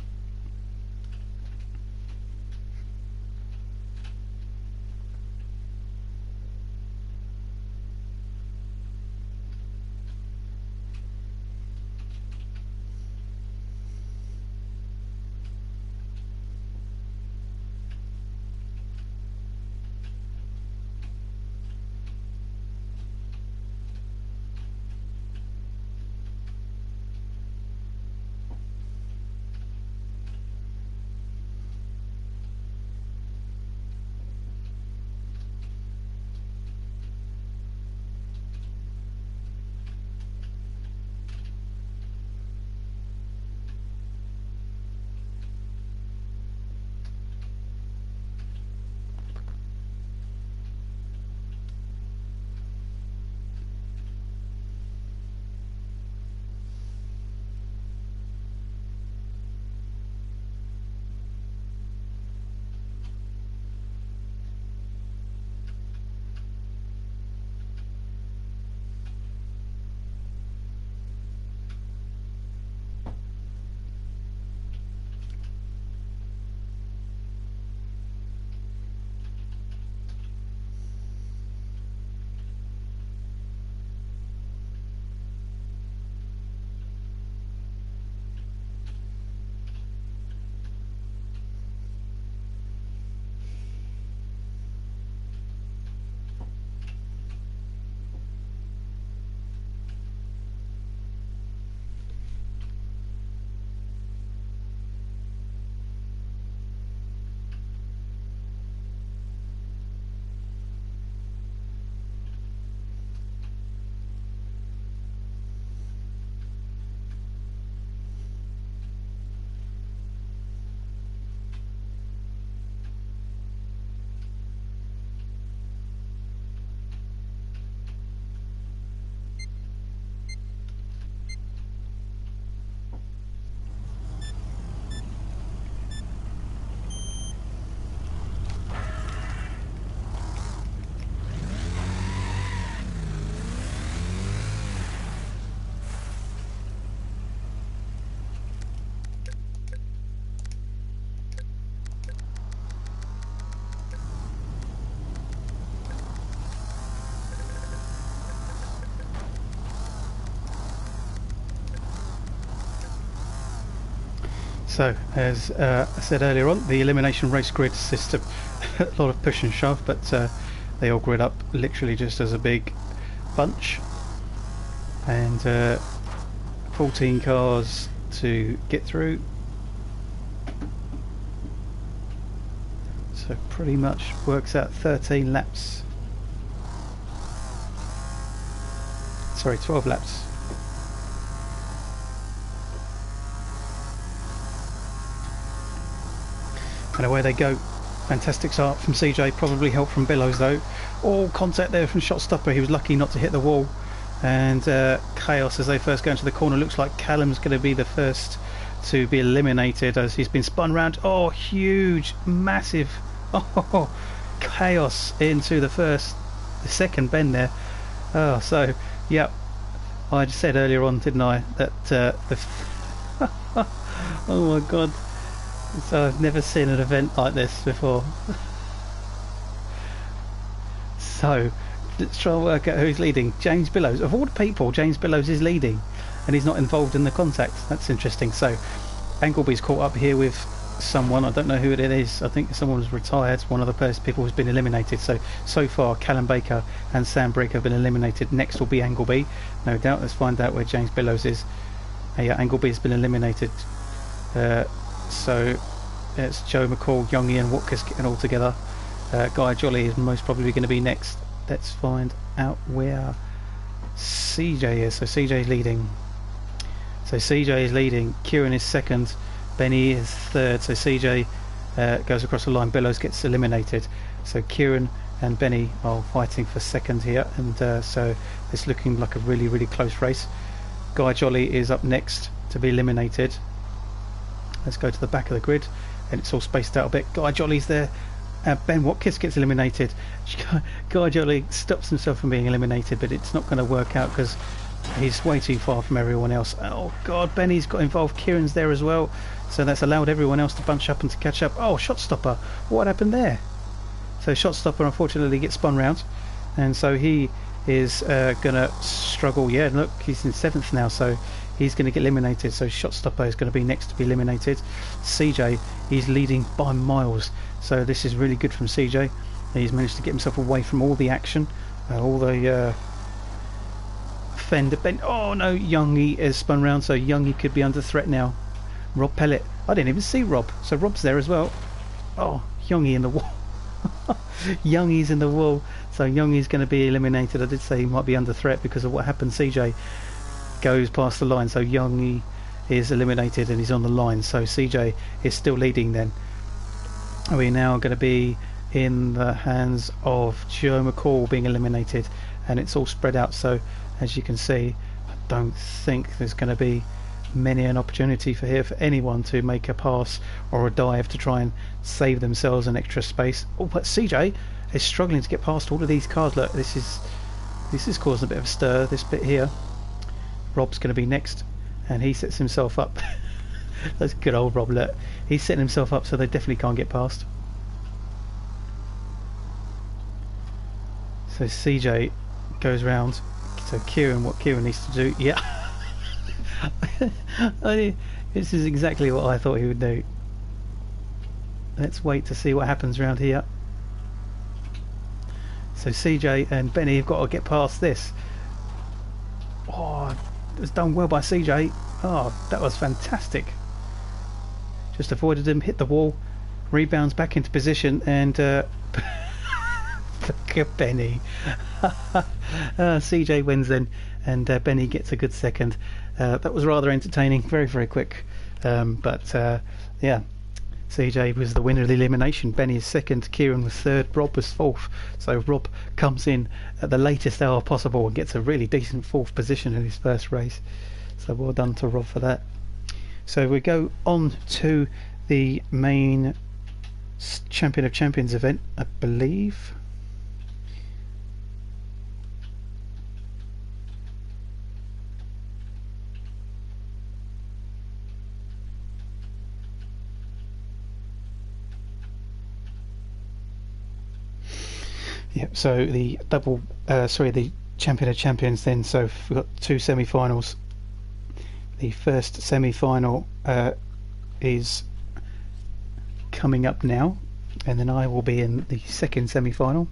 So, as I said earlier on, the elimination race grid system, a lot of push and shove, but they all grid up literally just as a big bunch, and 14 cars to get through. So pretty much works out 13 laps. Sorry, 12 laps. And away they go. Fantastic start from CJ, probably help from Billows though. All contact there from Shot Stopper, he was lucky not to hit the wall. And chaos as they first go into the corner. Looks like Callum's going to be the first to be eliminated as he's been spun round. Oh, huge, massive, oh, chaos into the second bend there. Oh, so, yep, I just said earlier on, didn't I, that oh my god. So I've never seen an event like this before. So let's try and work out who's leading. James Billows, of all the people, James Billows is leading, and he's not involved in the contact. That's interesting. So Angleby's caught up here with someone. I don't know who it is. I think someone's retired. One of the people who's been eliminated. So far, Callum Baker and Sam Brigg have been eliminated. Next will be Angleby, no doubt. Let's find out where James Billows is. Yeah, Angleby's been eliminated. So It's Joe McCall, Youngie and Watkins getting all together. Guy Jolly is most probably going to be next. Let's find out where CJ is. So CJ is leading. So CJ is leading. Kieran is second. Benny is third. So CJ goes across the line. Bellows gets eliminated. So Kieran and Benny are fighting for second here, and so it's looking like a really, really close race. Guy Jolly is up next to be eliminated. Let's go to the back of the grid, and it's all spaced out a bit. Guy Jolly's there. Ben Watkins gets eliminated. Guy Jolly stops himself from being eliminated, but it's not going to work out because he's way too far from everyone else. Oh God, Benny's got involved. Kieran's there as well, so that's allowed everyone else to bunch up and to catch up. Oh, Shotstopper, what happened there? So Shotstopper unfortunately gets spun round, and so he is going to struggle. Yeah, look, he's in 7th now, so he's going to get eliminated. So Shotstopper is going to be next to be eliminated. CJ, he's leading by miles, so this is really good from CJ. He's managed to get himself away from all the action, all the fender bend. Oh no, Youngie is spun round, so Youngie could be under threat now. Rob Pellet, I didn't even see Rob, so Rob's there as well. Oh, Youngie in the wall. Youngie's in the wall, so Youngie's going to be eliminated. I did say he might be under threat because of what happened. CJ goes past the line, so Youngie is eliminated and he's on the line, so CJ is still leading. Then we're now going to be in the hands of Joe McCall being eliminated, and it's all spread out, so as you can see, I don't think there's going to be many an opportunity for anyone to make a pass or a dive to try and save themselves an extra space. Oh, but CJ is struggling to get past all of these cars. Look, this is causing a bit of a stir, this bit here. Rob's going to be next, and he sets himself up. That's good old Rob. Look, he's setting himself up so they definitely can't get past. So CJ goes round. So Kieran, what Kieran needs to do, yeah. This is exactly what I thought he would do. Let's wait to see what happens around here. So CJ and Benny have got to get past this. Oh, it was done well by CJ. Oh, that was fantastic. Just avoided him, hit the wall, rebounds back into position, and look at Benny. CJ wins then, and Benny gets a good second. That was rather entertaining, very, very quick. But yeah, CJ was the winner of the elimination. Benny is second, Kieran was third, Rob was fourth. So Rob comes in at the latest hour possible and gets a really decent fourth position in his first race. So well done to Rob for that. So we go on to the main Champion of Champions event, I believe. Yep, so the the Champion of Champions then, so we've got 2 semi-finals. The first semi-final is coming up now, and then I will be in the second semi-final.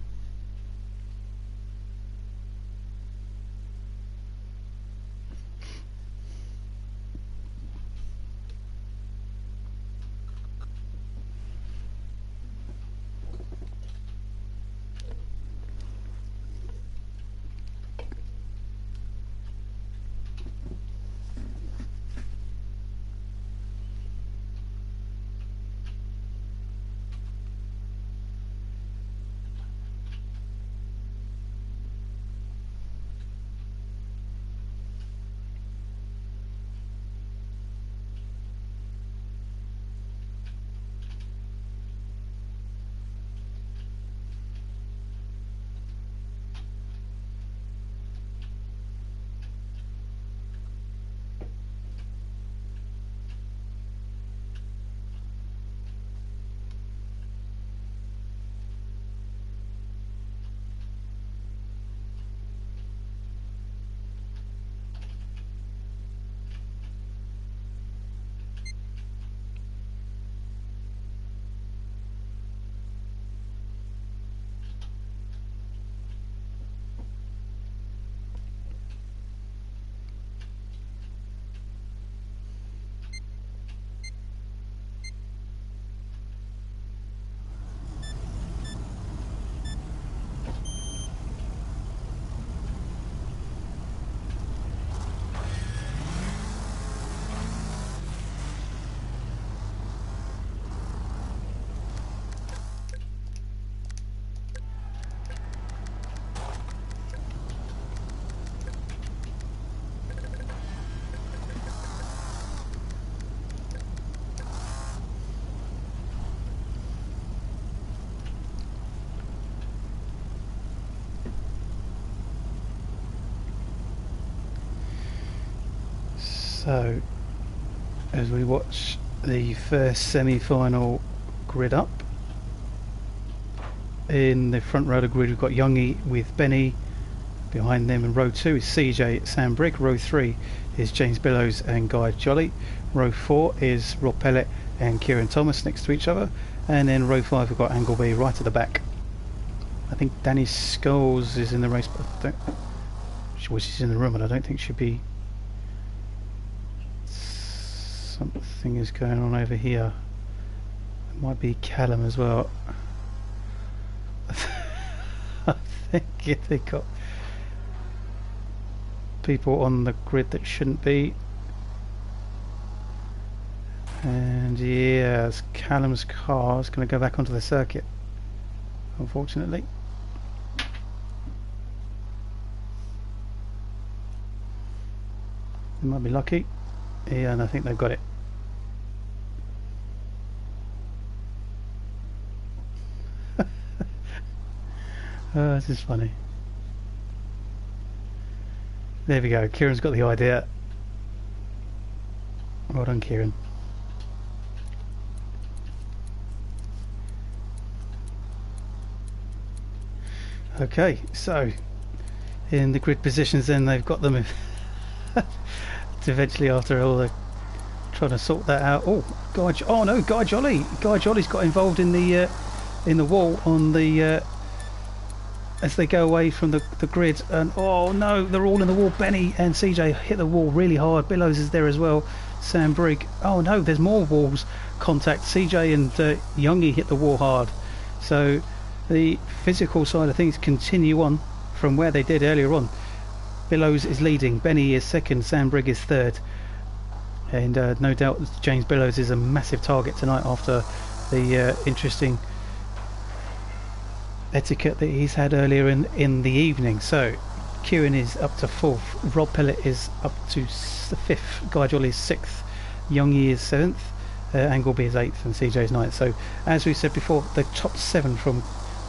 So as we watch the first semi-final grid up, in the front row of the grid we've got Youngie with Benny. Behind them in row 2 is CJ, Sam Brigg. Row 3 is James Billows and Guy Jolly. Row 4 is Rob Pellet and Kieran Thomas next to each other. And then row 5 we've got Angleby right at the back. I think Danny Scholes is in the race, but she's in the room, and I don't think she'd be. Something is going on over here. It might be Callum as well. I think they got people on the grid that shouldn't be. And yes, Callum's car is going to go back onto the circuit, unfortunately. They might be lucky. Yeah, and I think they've got it. This is funny. There we go. Kieran's got the idea. Well done, Kieran. Okay, so in the grid positions, then they've got them eventually, after all the trying to sort that out. Oh, oh no, Guy Jolly. Guy Jolly's got involved in the wall on the as they go away from the grid, and oh no, they're all in the wall. Benny and CJ hit the wall really hard. Billows is there as well. Sam Brigg. Oh no, there's more walls contact. CJ and Youngie hit the wall hard. So the physical side of things continue on from where they did earlier on. Billows is leading, Benny is second, Sam Brigg is third, and no doubt James Billows is a massive target tonight after the interesting etiquette that he's had earlier in the evening. So Kieran is up to fourth, Rob Pellet is up to fifth, Guy Jolly is sixth, Youngie is seventh, Angleby is eighth, and CJ is ninth. So as we said before, the top 7 from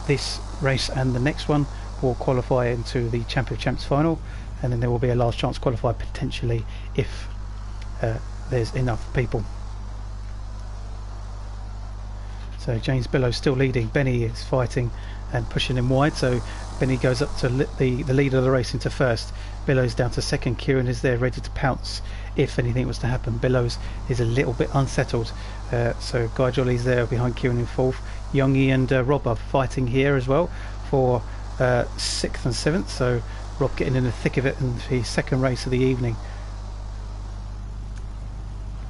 this race and the next one will qualify into the Champion of Champs final, and then there will be a last chance qualifier potentially if there's enough people. So James Billows still leading, Benny is fighting and pushing him wide, so Benny goes up to the leader of the race into first, Billows down to second, Kieran is there ready to pounce if anything was to happen. Billows is a little bit unsettled, so Guy Jolly's there behind Kieran in fourth. Youngie and Rob are fighting here as well for 6th and 7th, so Rob getting in the thick of it in the second race of the evening.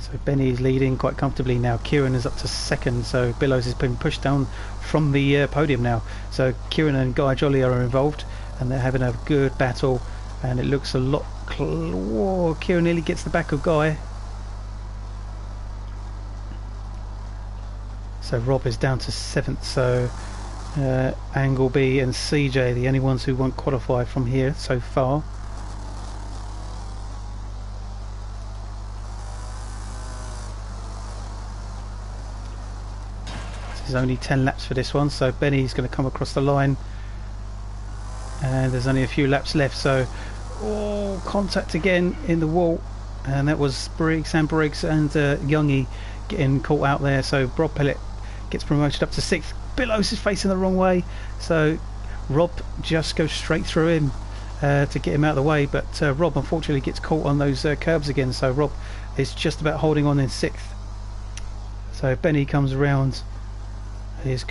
So Benny is leading quite comfortably now. Kieran is up to second, so Billows has been pushed down from the podium now. So Kieran and Guy Jolly are involved, and they're having a good battle, and it looks a lot. Whoa, Kieran nearly gets the back of Guy. So Rob is down to 7th, so Angleby and CJ, the only ones who won't qualify from here so far. There's only 10 laps for this one, so Benny's going to come across the line, and there's only a few laps left. So contact again in the wall, and that was Sam Briggs and Youngie getting caught out there. So Rob Pellet gets promoted up to 6th. Billows is facing the wrong way, so Rob just goes straight through him to get him out of the way, but Rob unfortunately gets caught on those curbs again, so Rob is just about holding on in 6th. So Benny comes around, he's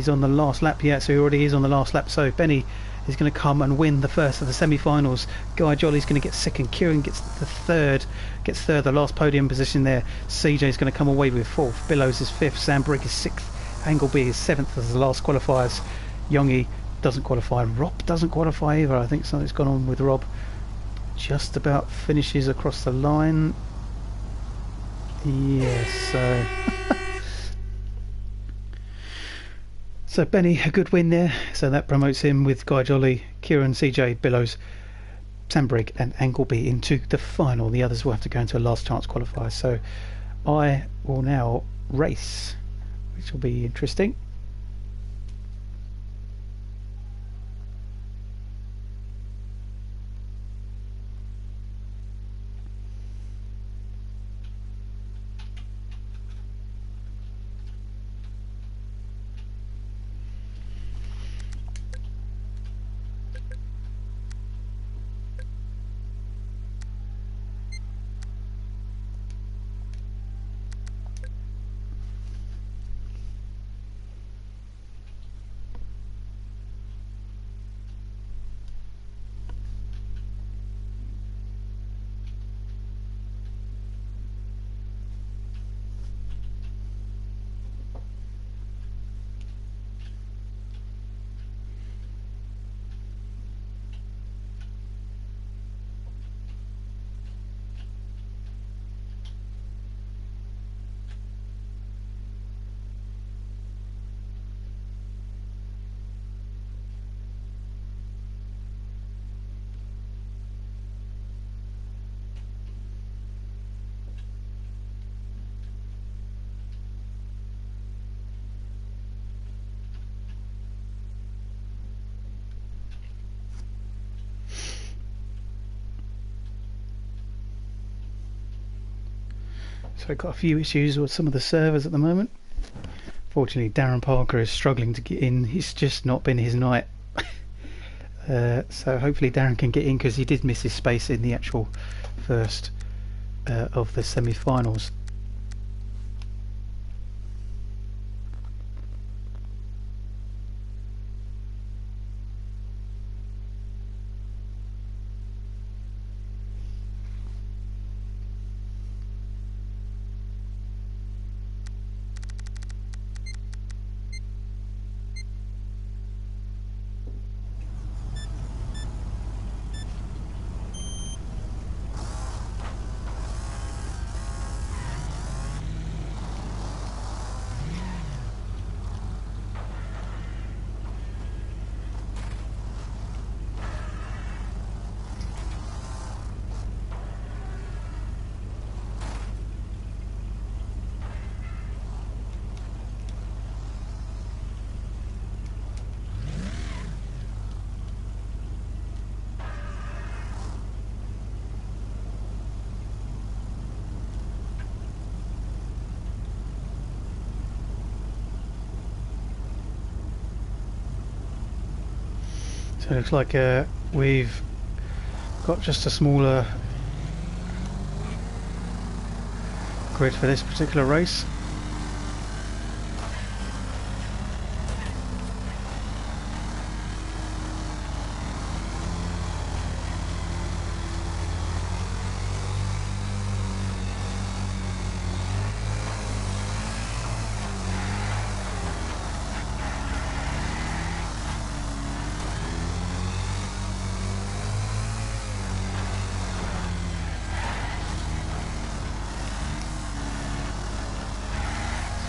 on the last lap yet, so he already is on the last lap, so Benny is going to come and win the first of the semi-finals. Guy Jolly's going to get second, Kieran gets third, the last podium position there. CJ's going to come away with 4th, Billows is 5th, Sam Brigg is 6th, Angleby is 7th as the last qualifiers. Youngie doesn't qualify, Rob doesn't qualify either. I think something's gone on with Rob. Just about finishes across the line. Yes, so so Benny, a good win there, so that promotes him with Guy Jolly, Kieran, CJ, Billows, Sam Brigg and Angleby into the final. The others will have to go into a last chance qualifier. So I will now race, which will be interesting. So I've got a few issues with some of the servers at the moment. Fortunately, Darren Parker is struggling to get in. It's just not been his night. So hopefully Darren can get in, because he did miss his space in the actual first of the semi-finals. So it looks like we've got just a smaller grid for this particular race.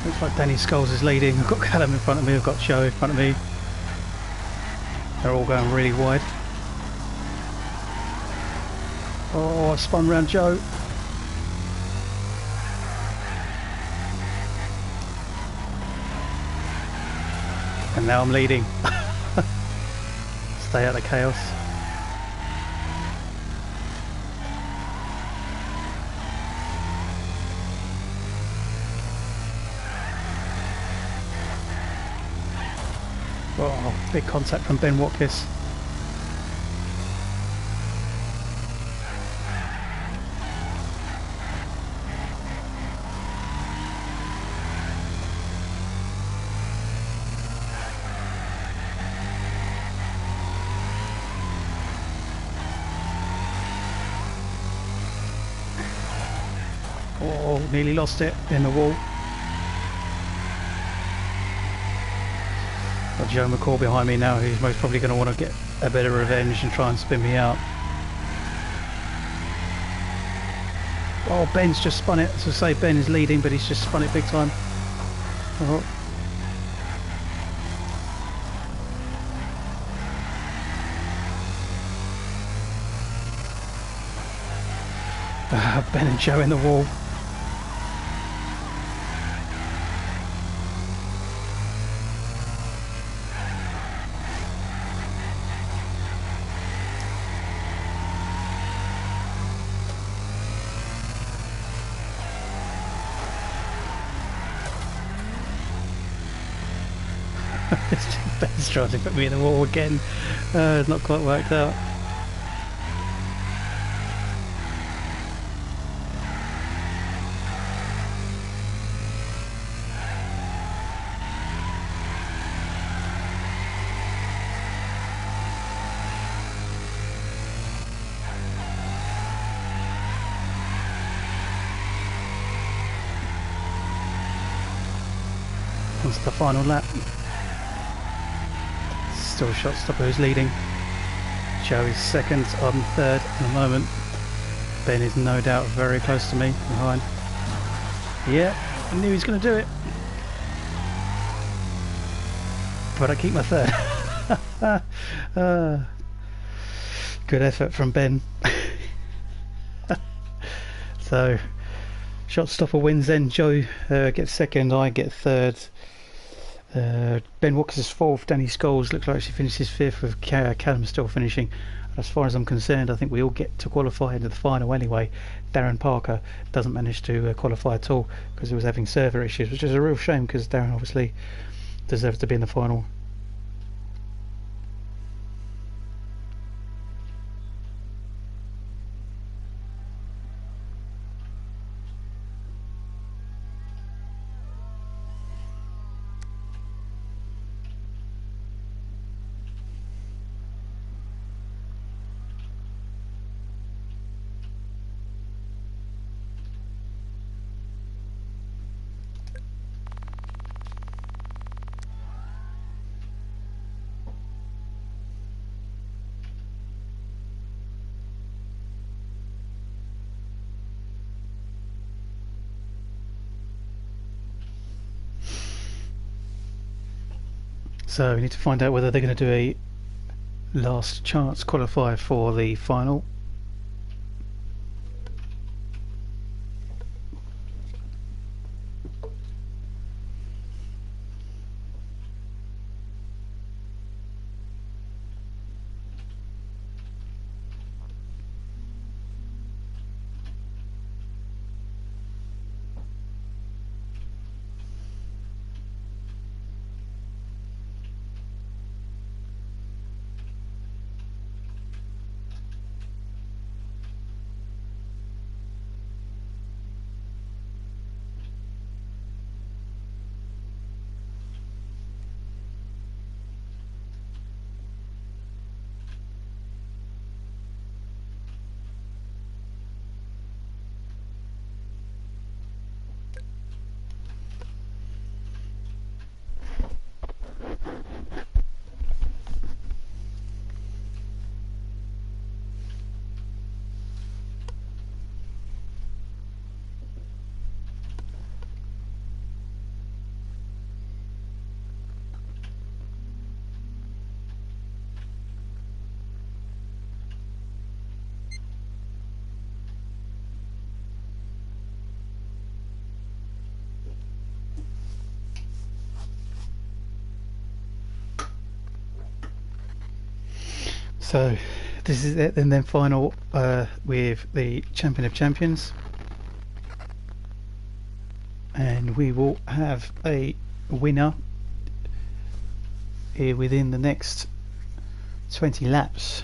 Looks like Danny Scholes is leading. I've got Callum in front of me, I've got Joe in front of me. They're all going really wide. Oh, I spun round Joe. And now I'm leading. Stay out of the chaos. Oh, big contact from Ben Watkins. Oh, nearly lost it in the wall. Got Joe McCall behind me now, who's most probably going to want to get a bit of revenge and try and spin me out. Oh, Ben's just spun it. As I say, Ben is leading, but he's just spun it big time. Oh. Ben and Joe in the wall. Ben's trying to put me in the wall again. It's not quite worked out. That's the final lap. Still shot stopper who's leading. Joe is second, I'm third at the moment. Ben is no doubt very close to me behind. Yeah, I knew he was going to do it. But I keep my third. Good effort from Ben. So, shot stopper wins then. Joe gets second, I get third. Ben Watkins is fourth. Danny Scholes looks like she finishes fifth, with Callum still finishing As far as I'm concerned, I think we all get to qualify into the final anyway. Darren Parker doesn't manage to qualify at all because he was having server issues, which is a real shame because Darren obviously deserves to be in the final. So we need to find out whether they're going to do a last chance qualifier for the final. So this is it, and then final with the Champion of Champions, and we will have a winner here within the next 20 laps.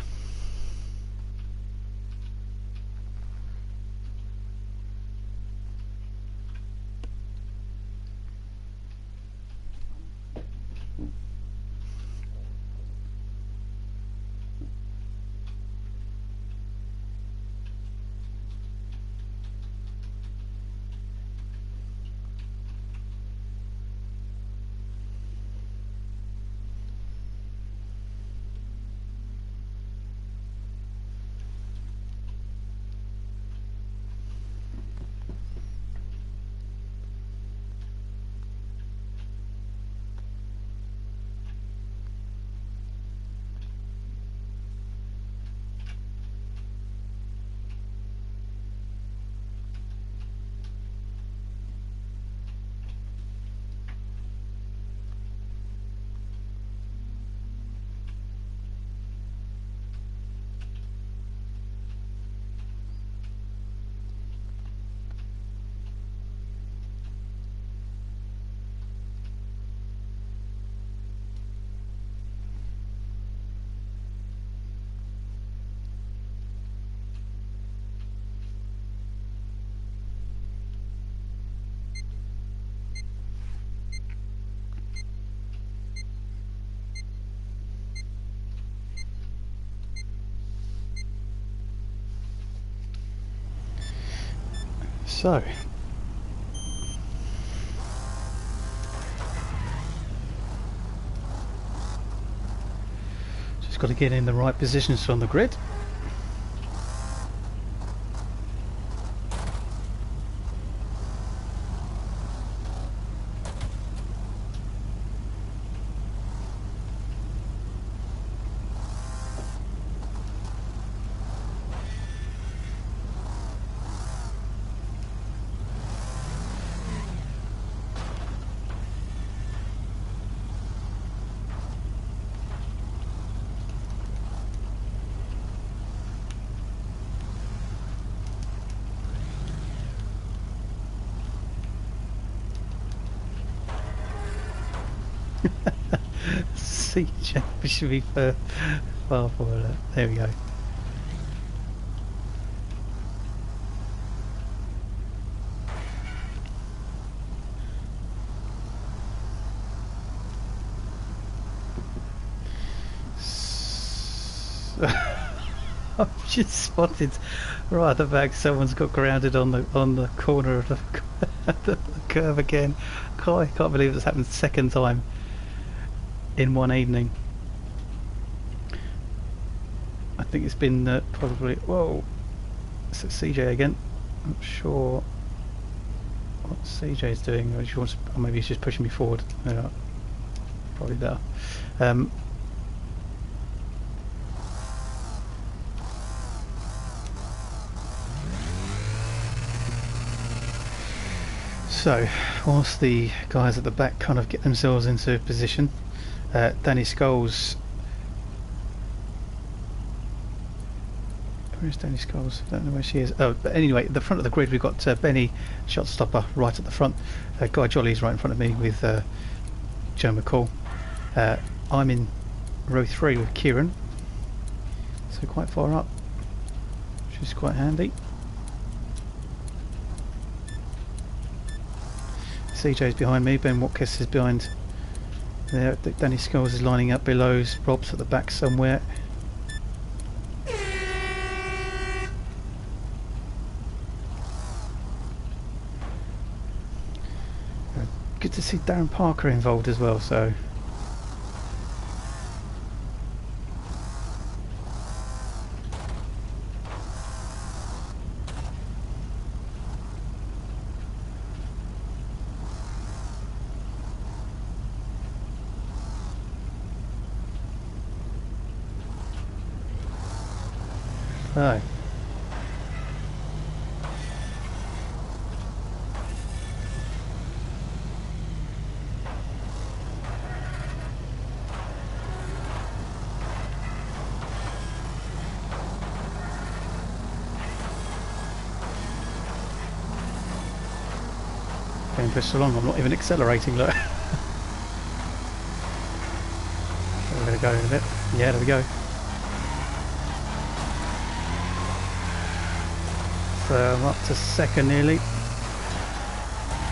So just got to get in the right positions on the grid. CJ should be far forward. There we go. I've just spotted right at the back someone's got grounded on the corner of the curve again. I can't believe this happened second time in one evening. I think it's been probably, whoa, it's CJ again. I'm not sure what CJ's doing, or maybe he's just pushing me forward. Yeah, probably better. So, whilst the guys at the back kind of get themselves into position, Danny Scholes. Where's Danny Scholes? I don't know where she is. Oh, but anyway, at the front of the grid we've got Benny, shot stopper, right at the front. Guy Jolly's right in front of me with Joe McCall. I'm in row 3 with Kieran, so quite far up, which is quite handy. CJ's behind me, Ben Watkins is behind there, Danny Scholes is lining up below, Rob's at the back somewhere. Good to see Darren Parker involved as well, so oh. Going pushed along, I'm not even accelerating, look. We're going to go in a bit. Yeah, there we go. So I'm up to second nearly.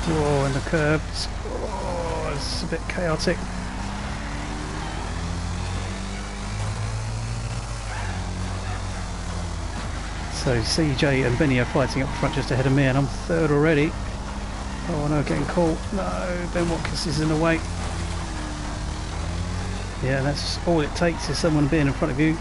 Whoa, and the curbs. Oh, it's a bit chaotic. So CJ and Benny are fighting up front just ahead of me, and I'm third already. Oh no, getting caught. No, Ben Watkins is in the way. Yeah, that's all it takes, is someone being in front of you.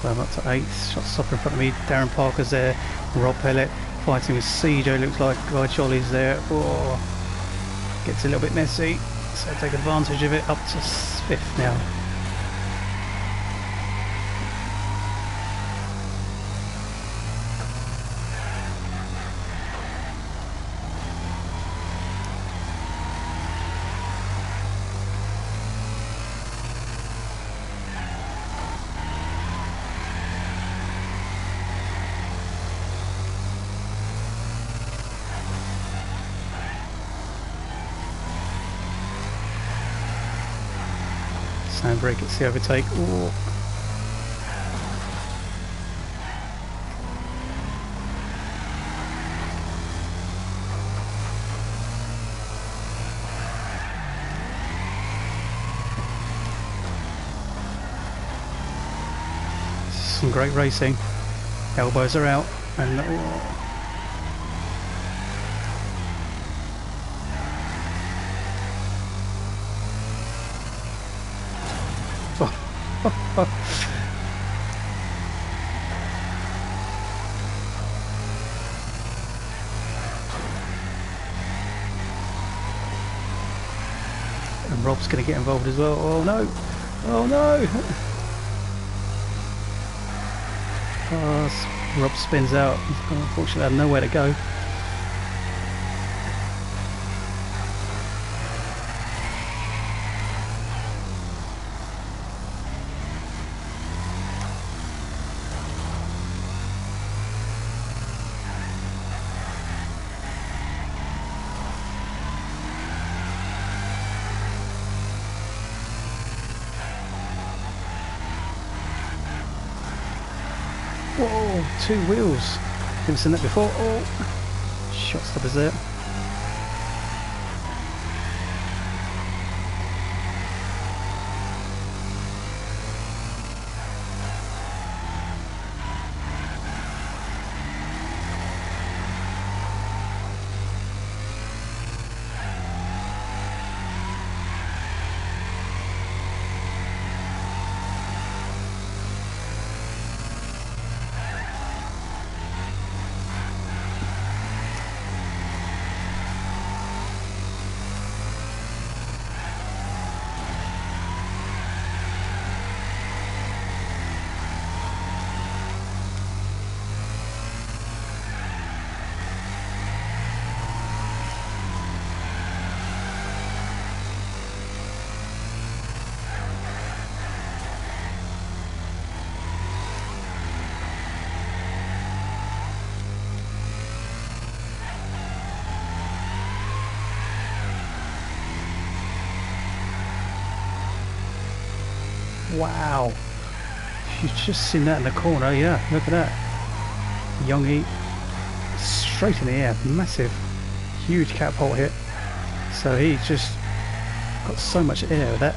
So I'm up to 8th, shot stopper in front of me, Darren Parker's there, Rob Pellet fighting with CJ, looks like Guy Jolly's there. Oh, gets a little bit messy, so take advantage of it, up to 5th now. Handbrake, it's the overtake. Ooh. Some great racing. Elbows are out, and Rob's going to get involved as well. Oh no! Oh no! Oh, Rob spins out. Unfortunately, I have nowhere to go. Whoa, 2 wheels. Never seen that before. Oh, shot stoppers there. Wow, you've just seen that in the corner. Yeah, look at that. Youngie straight in the air, massive, huge catapult hit. So he's just got so much air with that.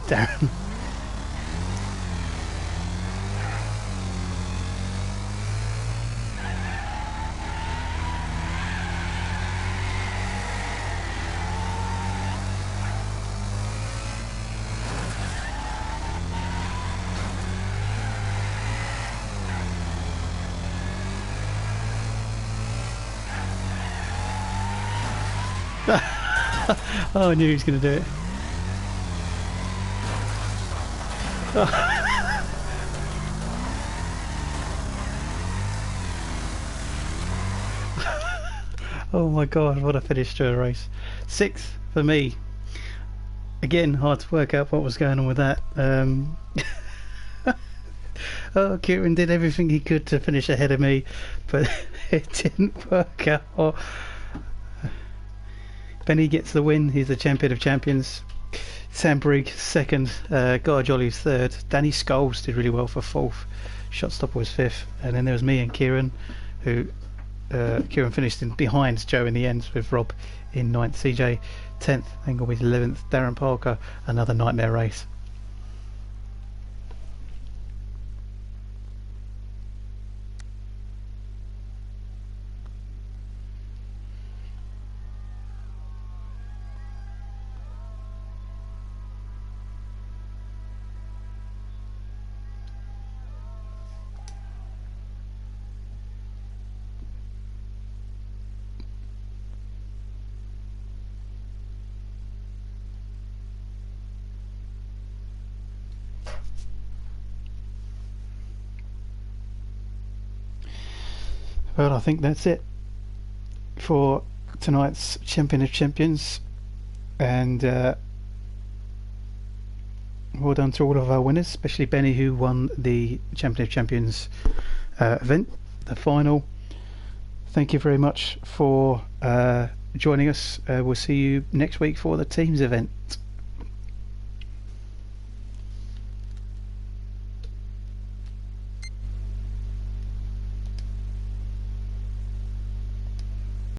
Darren. Oh, I knew he was going to do it. Oh my god, what a finish to a race. 6th for me. Again, hard to work out what was going on with that. Oh, Kieran did everything he could to finish ahead of me, but it didn't work out. Benny gets the win, he's the champion of champions. Sam Brigg 2nd, Garjolly's 3rd, Danny Scholes did really well for 4th, Shotstopper was 5th, and then there was me and Kieran, who Kieran finished in behind Joe in the end with Rob in 9th, CJ 10th, Engelby 11th, Darren Parker, another nightmare race. Well, I think that's it for tonight's Champion of Champions, and well done to all of our winners, especially Benny, who won the Champion of Champions event, the final. Thank you very much for joining us. We'll see you next week for the teams event.